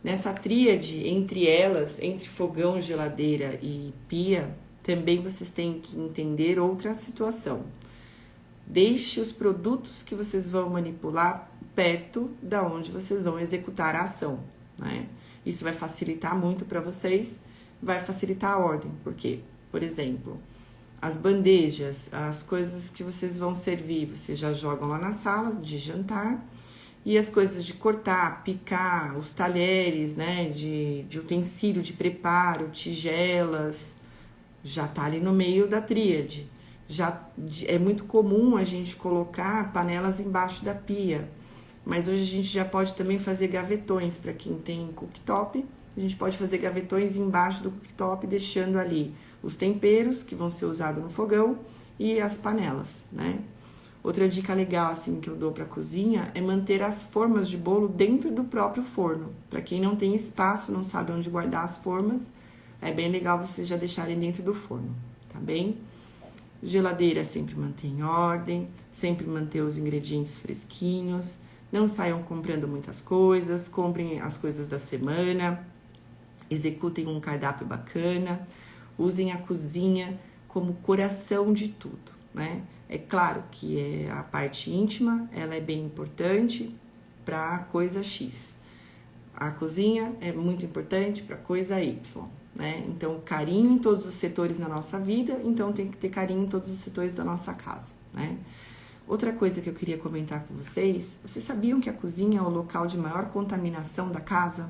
Nessa tríade, entre elas, entre fogão, geladeira e pia, também vocês têm que entender outra situação. Deixe os produtos que vocês vão manipular perto da onde vocês vão executar a ação, né? Isso vai facilitar muito para vocês, vai facilitar a ordem, porque, por exemplo, as bandejas, as coisas que vocês vão servir, vocês já jogam lá na sala de jantar. E as coisas de cortar, picar, os talheres, né, de utensílio de preparo, tigelas, já tá ali no meio da tríade. Já é muito comum a gente colocar panelas embaixo da pia, mas hoje a gente já pode também fazer gavetões. Para quem tem cooktop, a gente pode fazer gavetões embaixo do cooktop, deixando ali os temperos que vão ser usados no fogão e as panelas, né? Outra dica legal, assim, que eu dou para cozinha é manter as formas de bolo dentro do próprio forno. Para quem não tem espaço, não sabe onde guardar as formas, é bem legal vocês já deixarem dentro do forno, tá bem? Geladeira sempre manter em ordem, sempre manter os ingredientes fresquinhos, não saiam comprando muitas coisas, comprem as coisas da semana, executem um cardápio bacana, usem a cozinha como coração de tudo, né? É claro que a parte íntima, ela é bem importante para coisa X. A cozinha é muito importante para coisa Y, né? Então, carinho em todos os setores na nossa vida, então tem que ter carinho em todos os setores da nossa casa, né? Outra coisa que eu queria comentar com vocês sabiam que a cozinha é o local de maior contaminação da casa?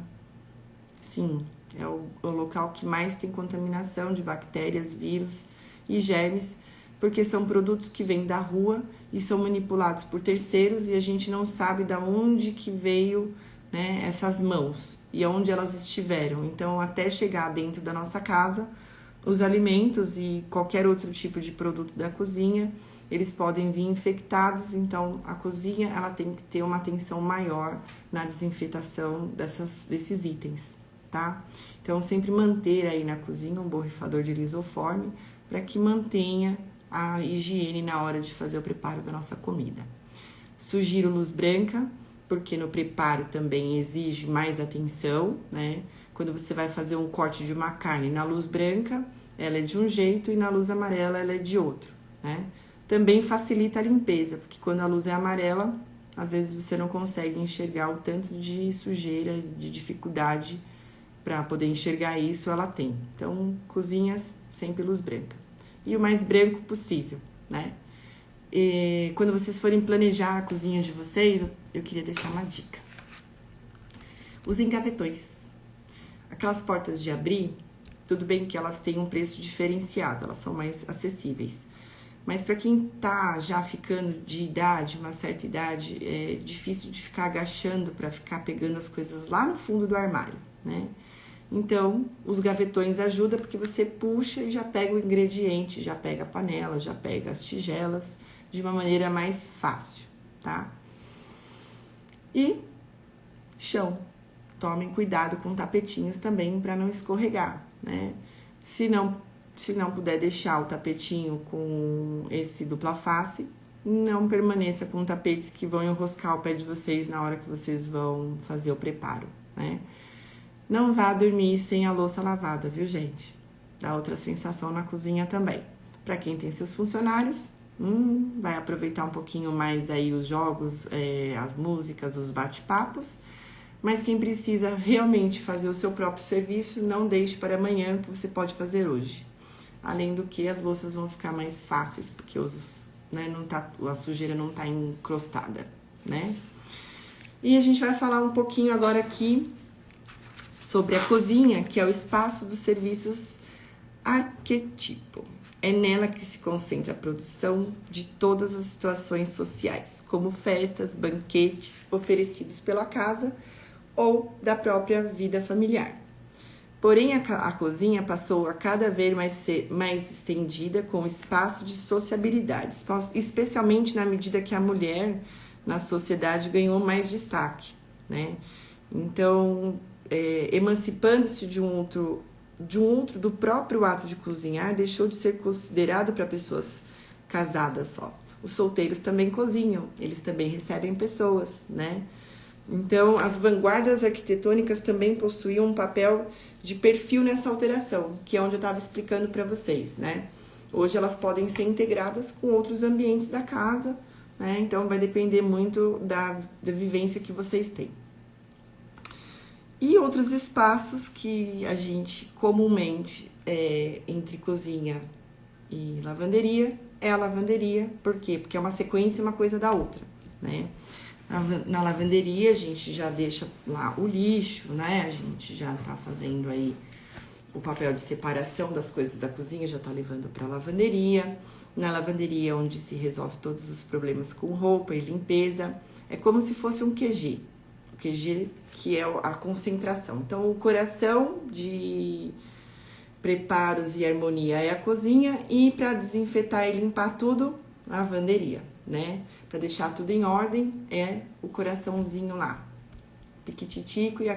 Sim, é o local que mais tem contaminação de bactérias, vírus e germes, porque são produtos que vêm da rua e são manipulados por terceiros e a gente não sabe de onde que veio, né, essas mãos e aonde elas estiveram. Então, até chegar dentro da nossa casa, os alimentos e qualquer outro tipo de produto da cozinha, eles podem vir infectados. Então, a cozinha ela tem que ter uma atenção maior na desinfetação desses itens, tá? Então, sempre manter aí na cozinha um borrifador de lisoforme para que mantenha a higiene na hora de fazer o preparo da nossa comida. Sugiro luz branca, porque no preparo também exige mais atenção, né? Quando você vai fazer um corte de uma carne na luz branca, ela é de um jeito e na luz amarela ela é de outro, né? Também facilita a limpeza, porque quando a luz é amarela, às vezes você não consegue enxergar o tanto de sujeira, de dificuldade para poder enxergar isso, ela tem. Então, cozinhas sempre luz branca. E o mais branco possível, né? E quando vocês forem planejar a cozinha de vocês, eu queria deixar uma dica. Usem gavetões. Aquelas portas de abrir, tudo bem que elas têm um preço diferenciado, elas são mais acessíveis. Mas para quem tá já ficando de idade, uma certa idade, é difícil de ficar agachando para ficar pegando as coisas lá no fundo do armário, né? Então, os gavetões ajudam porque você puxa e já pega o ingrediente, já pega a panela, já pega as tigelas de uma maneira mais fácil, tá? E chão. Tomem cuidado com tapetinhos também para não escorregar, né? Se não puder deixar o tapetinho com esse dupla face, não permaneça com tapetes que vão enroscar o pé de vocês na hora que vocês vão fazer o preparo, né? Não vá dormir sem a louça lavada, viu, gente? Dá outra sensação na cozinha também. Para quem tem seus funcionários, vai aproveitar um pouquinho mais aí os jogos, as músicas, os bate-papos. Mas quem precisa realmente fazer o seu próprio serviço, não deixe para amanhã, que você pode fazer hoje. Além do que, as louças vão ficar mais fáceis, porque a sujeira não tá encrostada, né? E a gente vai falar um pouquinho agora aqui sobre a cozinha, que é o espaço dos serviços arquetipo. É nela que se concentra a produção de todas as situações sociais, como festas, banquetes oferecidos pela casa ou da própria vida familiar. Porém, a cozinha passou a cada vez mais estendida com espaço de sociabilidade, especialmente na medida que a mulher na sociedade ganhou mais destaque, né? Então, emancipando-se do próprio ato de cozinhar, deixou de ser considerado para pessoas casadas só. Os solteiros também cozinham, eles também recebem pessoas, né? Então, as vanguardas arquitetônicas também possuíam um papel de perfil nessa alteração, que é onde eu estava explicando para vocês, né? Hoje elas podem ser integradas com outros ambientes da casa, né? Então, vai depender muito da vivência que vocês têm. E outros espaços que a gente comumente, entre cozinha e lavanderia, é a lavanderia. Por quê? Porque é uma sequência uma coisa da outra, né? Na lavanderia a gente já deixa lá o lixo, né? A gente já tá fazendo aí o papel de separação das coisas da cozinha, já tá levando pra lavanderia. Na lavanderia onde se resolve todos os problemas com roupa e limpeza. É como se fosse um QG. QG, que é a concentração. Então, o coração preparos e harmonia é a cozinha, e para desinfetar e limpar tudo, a lavanderia, né? Para deixar tudo em ordem é o coraçãozinho lá, piquititico, e a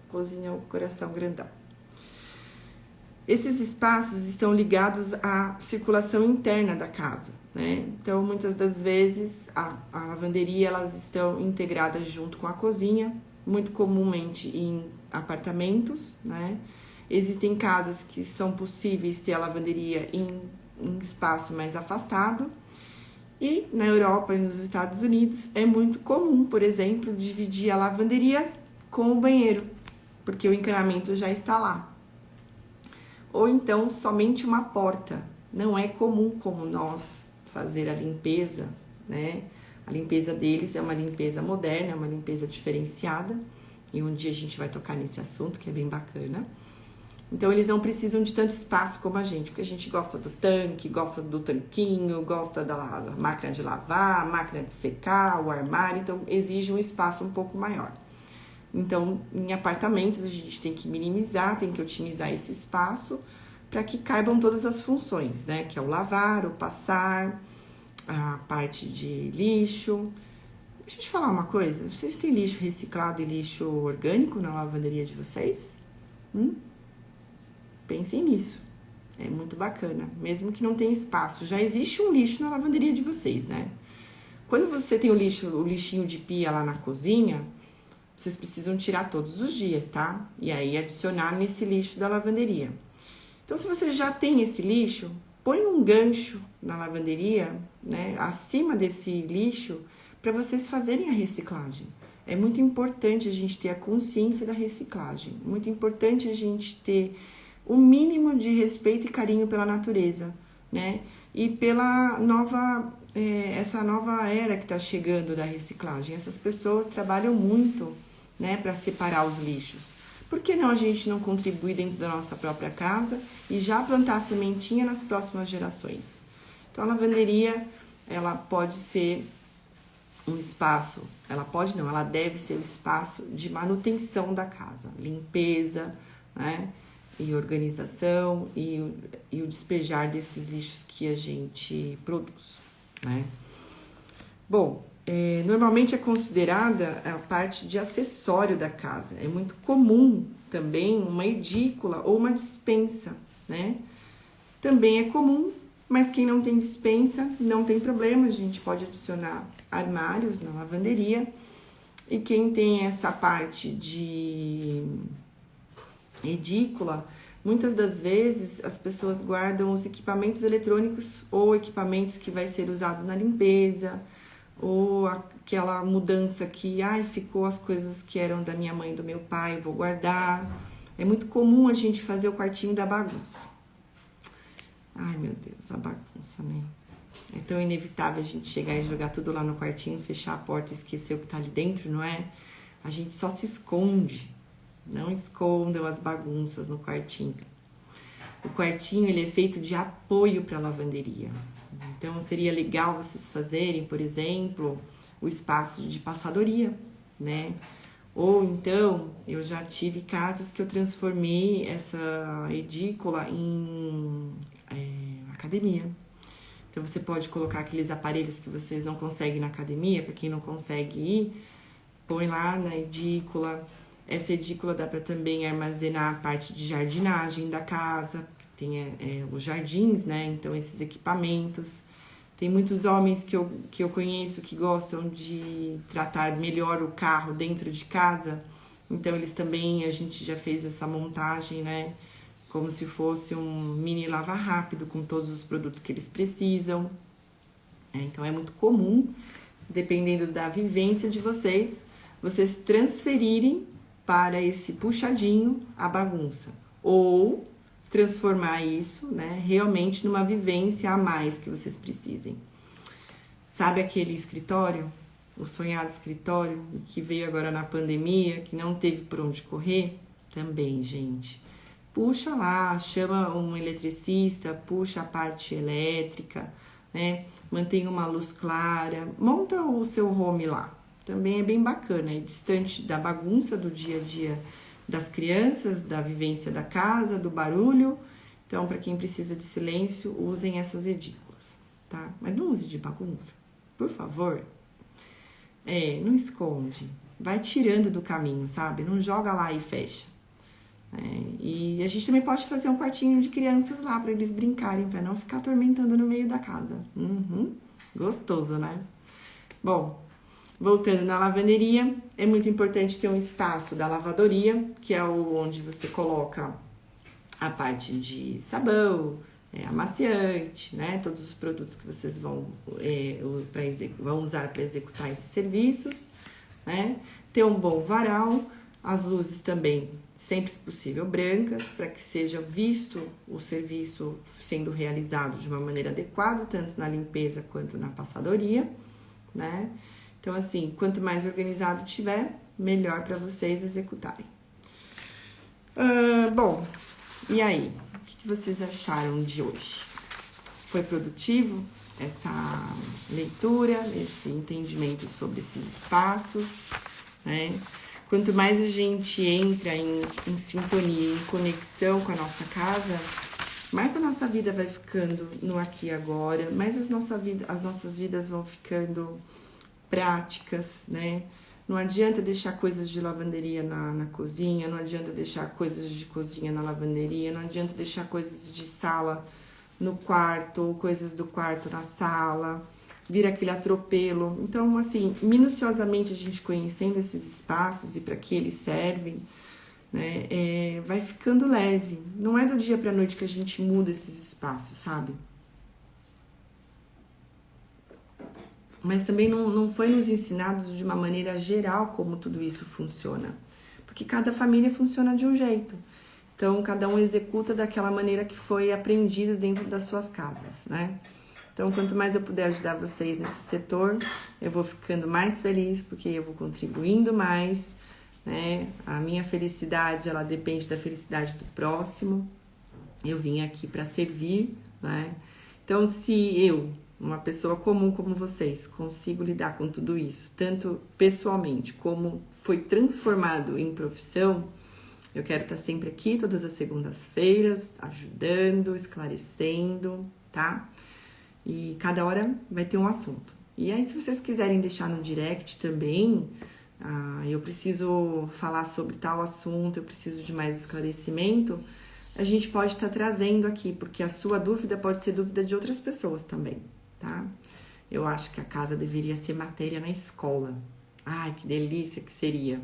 cozinha é o coração grandão. Esses espaços estão ligados à circulação interna da casa, né? Então, muitas das vezes, a lavanderia, elas estão integradas junto com a cozinha, muito comumente em apartamentos, né? Existem casas que são possíveis ter a lavanderia em espaço mais afastado. E na Europa e nos Estados Unidos é muito comum, por exemplo, dividir a lavanderia com o banheiro, porque o encanamento já está lá. Ou então somente uma porta. Não é comum como nós fazer a limpeza, né? A limpeza deles é uma limpeza moderna, é uma limpeza diferenciada. E um dia a gente vai tocar nesse assunto, que é bem bacana. Então, eles não precisam de tanto espaço como a gente, porque a gente gosta do tanque, gosta do tanquinho, gosta da máquina de lavar, máquina de secar, o armário, então exige um espaço um pouco maior. Então, em apartamentos, a gente tem que minimizar, tem que otimizar esse espaço para que caibam todas as funções, né? Que é o lavar, o passar, a parte de lixo. Deixa eu te falar uma coisa, vocês têm lixo reciclado e lixo orgânico na lavanderia de vocês? Pensem nisso, é muito bacana, mesmo que não tenha espaço, já existe um lixo na lavanderia de vocês, né? Quando você tem o lixinho de pia lá na cozinha, vocês precisam tirar todos os dias, tá? E aí adicionar nesse lixo da lavanderia. Então, se você já tem esse lixo, põe um gancho na lavanderia, né, acima desse lixo, para vocês fazerem a reciclagem. É muito importante a gente ter a consciência da reciclagem, muito importante a gente ter o mínimo de respeito e carinho pela natureza, né? E pela essa nova era que está chegando da reciclagem. Essas pessoas trabalham muito, né, para separar os lixos. Por que não a gente não contribuir dentro da nossa própria casa e já plantar a sementinha nas próximas gerações? Então, a lavanderia, ela pode ser um espaço, ela deve ser o espaço de manutenção da casa, limpeza, né? E organização e o despejar desses lixos que a gente produz, né? Bom, normalmente é considerada a parte de acessório da casa. É muito comum também uma edícula ou uma despensa, né? Também é comum, mas quem não tem despensa não tem problema, a gente pode adicionar armários na lavanderia. E quem tem essa parte de edícula, muitas das vezes as pessoas guardam os equipamentos eletrônicos ou equipamentos que vai ser usado na limpeza, ou aquela mudança que, ficou as coisas que eram da minha mãe e do meu pai, vou guardar. É muito comum a gente fazer o quartinho da bagunça. Ai, meu Deus, a bagunça, né? É tão inevitável a gente chegar e jogar tudo lá no quartinho, fechar a porta e esquecer o que tá ali dentro, não é? A gente só se esconde. Não escondam as bagunças no quartinho. O quartinho, ele é feito de apoio para a lavanderia. Então, seria legal vocês fazerem, por exemplo, o espaço de passadoria, né? Ou então, eu já tive casas que eu transformei essa edícula em academia. Então, você pode colocar aqueles aparelhos que vocês não conseguem na academia, para quem não consegue ir, põe lá na edícula. Essa edícula dá para também armazenar a parte de jardinagem da casa, que tem os jardins, né? Então, esses equipamentos. Tem muitos homens que eu conheço que gostam de tratar melhor o carro dentro de casa. Então, eles também, a gente já fez essa montagem, né? Como se fosse um mini lava rápido com todos os produtos que eles precisam. Então, é muito comum, dependendo da vivência de vocês transferirem para esse puxadinho a bagunça. Ou transformar isso, né, realmente numa vivência a mais que vocês precisem. Sabe aquele escritório, o sonhado escritório, que veio agora na pandemia, que não teve por onde correr? Também, gente. Puxa lá, chama um eletricista, puxa a parte elétrica, né? Mantenha uma luz clara, monta o seu home lá. Também é bem bacana, é distante da bagunça do dia a dia das crianças, da vivência da casa, do barulho. Então, para quem precisa de silêncio, usem essas edículas, tá? Mas não use de bagunça, por favor. Não esconde. Vai tirando do caminho, sabe? Não joga lá e fecha. E a gente também pode fazer um quartinho de crianças lá para eles brincarem, para não ficar atormentando no meio da casa. Gostoso, né? Bom, voltando na lavanderia, é muito importante ter um espaço da lavadoria, que é onde você coloca a parte de sabão, amaciante, né? Todos os produtos que vocês vão usar para executar esses serviços, né? Ter um bom varal, as luzes também, sempre que possível, brancas, para que seja visto o serviço sendo realizado de uma maneira adequada, tanto na limpeza quanto na passadoria, né? Então, assim, quanto mais organizado tiver, melhor para vocês executarem. Bom, e aí? O que vocês acharam de hoje? Foi produtivo essa leitura, esse entendimento sobre esses espaços, né? Quanto mais a gente entra em sintonia, em conexão com a nossa casa, mais a nossa vida vai ficando no aqui e agora, mais as nossas vidas vão ficando práticas, né? Não adianta deixar coisas de lavanderia na cozinha, não adianta deixar coisas de cozinha na lavanderia, não adianta deixar coisas de sala no quarto, ou coisas do quarto na sala, vira aquele atropelo. Então, assim, minuciosamente a gente conhecendo esses espaços e para que eles servem, né, vai ficando leve. Não é do dia para a noite que a gente muda esses espaços, sabe? Mas também não foi nos ensinado de uma maneira geral como tudo isso funciona. Porque cada família funciona de um jeito. Então, cada um executa daquela maneira que foi aprendido dentro das suas casas, né? Então, quanto mais eu puder ajudar vocês nesse setor, eu vou ficando mais feliz, porque eu vou contribuindo mais, né? A minha felicidade, ela depende da felicidade do próximo. Eu vim aqui para servir, né? Então, se eu, uma pessoa comum como vocês, consigo lidar com tudo isso, tanto pessoalmente como foi transformado em profissão, eu quero estar sempre aqui todas as segundas-feiras, ajudando, esclarecendo, tá? E cada hora vai ter um assunto. E aí, se vocês quiserem deixar no direct também, eu preciso falar sobre tal assunto, eu preciso de mais esclarecimento, a gente pode estar trazendo aqui, porque a sua dúvida pode ser dúvida de outras pessoas também, tá? Eu acho que a casa deveria ser matéria na escola. Ai, que delícia que seria!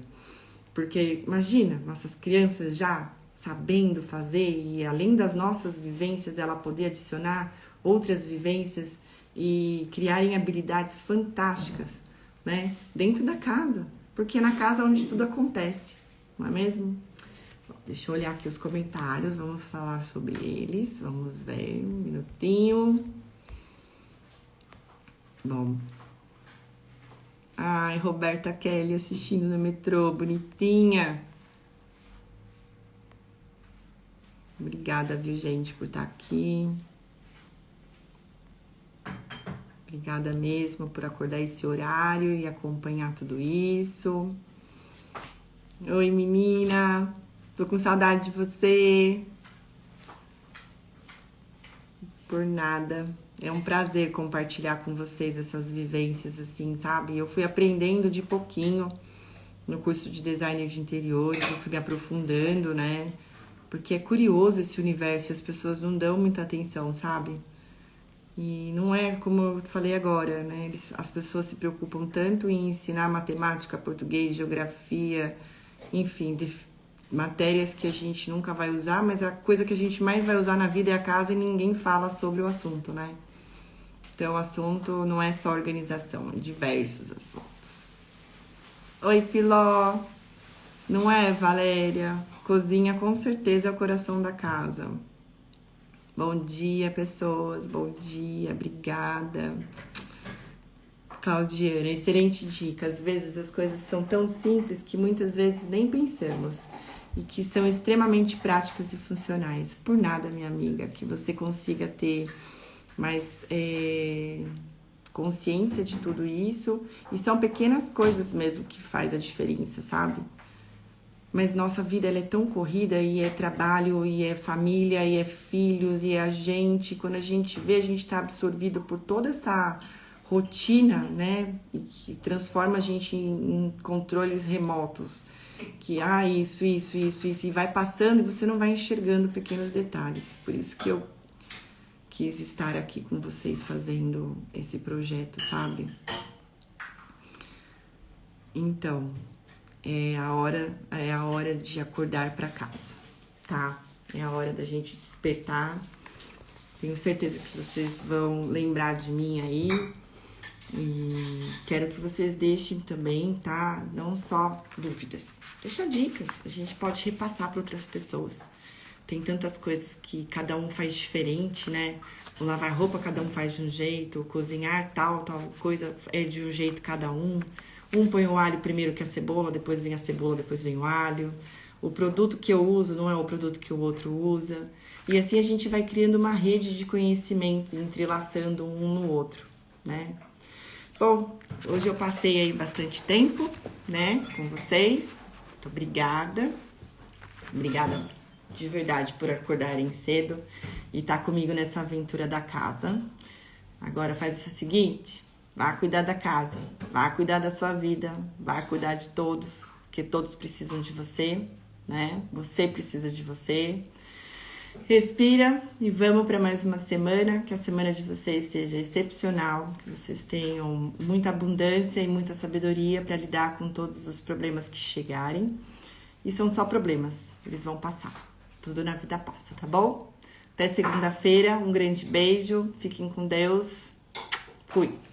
Porque, imagina, nossas crianças já sabendo fazer e além das nossas vivências, ela poder adicionar outras vivências e criarem habilidades fantásticas, né? Dentro da casa, porque é na casa onde tudo acontece, não é mesmo? Bom, deixa eu olhar aqui os comentários, vamos falar sobre eles, vamos ver, um minutinho. Bom... Ai, Roberta Kelly assistindo no metrô, bonitinha. Obrigada, viu, gente, por estar aqui. Obrigada mesmo por acordar esse horário e acompanhar tudo isso. Oi, menina. Tô com saudade de você. Por nada. É um prazer compartilhar com vocês essas vivências, assim, sabe? Eu fui aprendendo de pouquinho no curso de design de interiores, eu fui me aprofundando, né? Porque é curioso esse universo e as pessoas não dão muita atenção, sabe? E não é como eu falei agora, né? As pessoas se preocupam tanto em ensinar matemática, português, geografia, enfim, matérias que a gente nunca vai usar, mas a coisa que a gente mais vai usar na vida é a casa e ninguém fala sobre o assunto, né? Então, o assunto não é só organização, é diversos assuntos. Oi, Filó! Não é, Valéria? Cozinha com certeza é o coração da casa. Bom dia, pessoas. Bom dia, obrigada. Claudiana, excelente dica. Às vezes as coisas são tão simples que muitas vezes nem pensamos. E que são extremamente práticas e funcionais. Por nada, minha amiga, que você consiga ter mais consciência de tudo isso. E são pequenas coisas mesmo que faz a diferença, sabe? Mas nossa vida ela é tão corrida, e é trabalho, e é família, e é filhos, e é a gente. Quando a gente vê, a gente tá absorvido por toda essa rotina, né? E que transforma a gente em controles remotos. Que, isso, e vai passando e você não vai enxergando pequenos detalhes. Por isso que eu quis estar aqui com vocês fazendo esse projeto, sabe? Então, é a hora de acordar para casa, tá? É a hora da gente despertar. Tenho certeza que vocês vão lembrar de mim aí. E quero que vocês deixem também, tá? Não só dúvidas. Deixa dicas, a gente pode repassar para outras pessoas. Tem tantas coisas que cada um faz diferente, né? O lavar roupa cada um faz de um jeito, o cozinhar tal coisa é de um jeito cada um. Um põe o alho primeiro que a cebola, depois vem a cebola, depois vem o alho. O produto que eu uso não é o produto que o outro usa. E assim a gente vai criando uma rede de conhecimento, entrelaçando um no outro, né? Bom, hoje eu passei aí bastante tempo, né, com vocês. Muito obrigada. Obrigada de verdade por acordarem cedo e estar comigo nessa aventura da casa. Agora faz o seguinte, vá cuidar da casa, vá cuidar da sua vida, vá cuidar de todos, porque todos precisam de você, né? Você precisa de você. Respira e vamos para mais uma semana, que a semana de vocês seja excepcional, que vocês tenham muita abundância e muita sabedoria para lidar com todos os problemas que chegarem. E são só problemas, eles vão passar. Tudo na vida passa, tá bom? Até segunda-feira, um grande beijo, fiquem com Deus. Fui!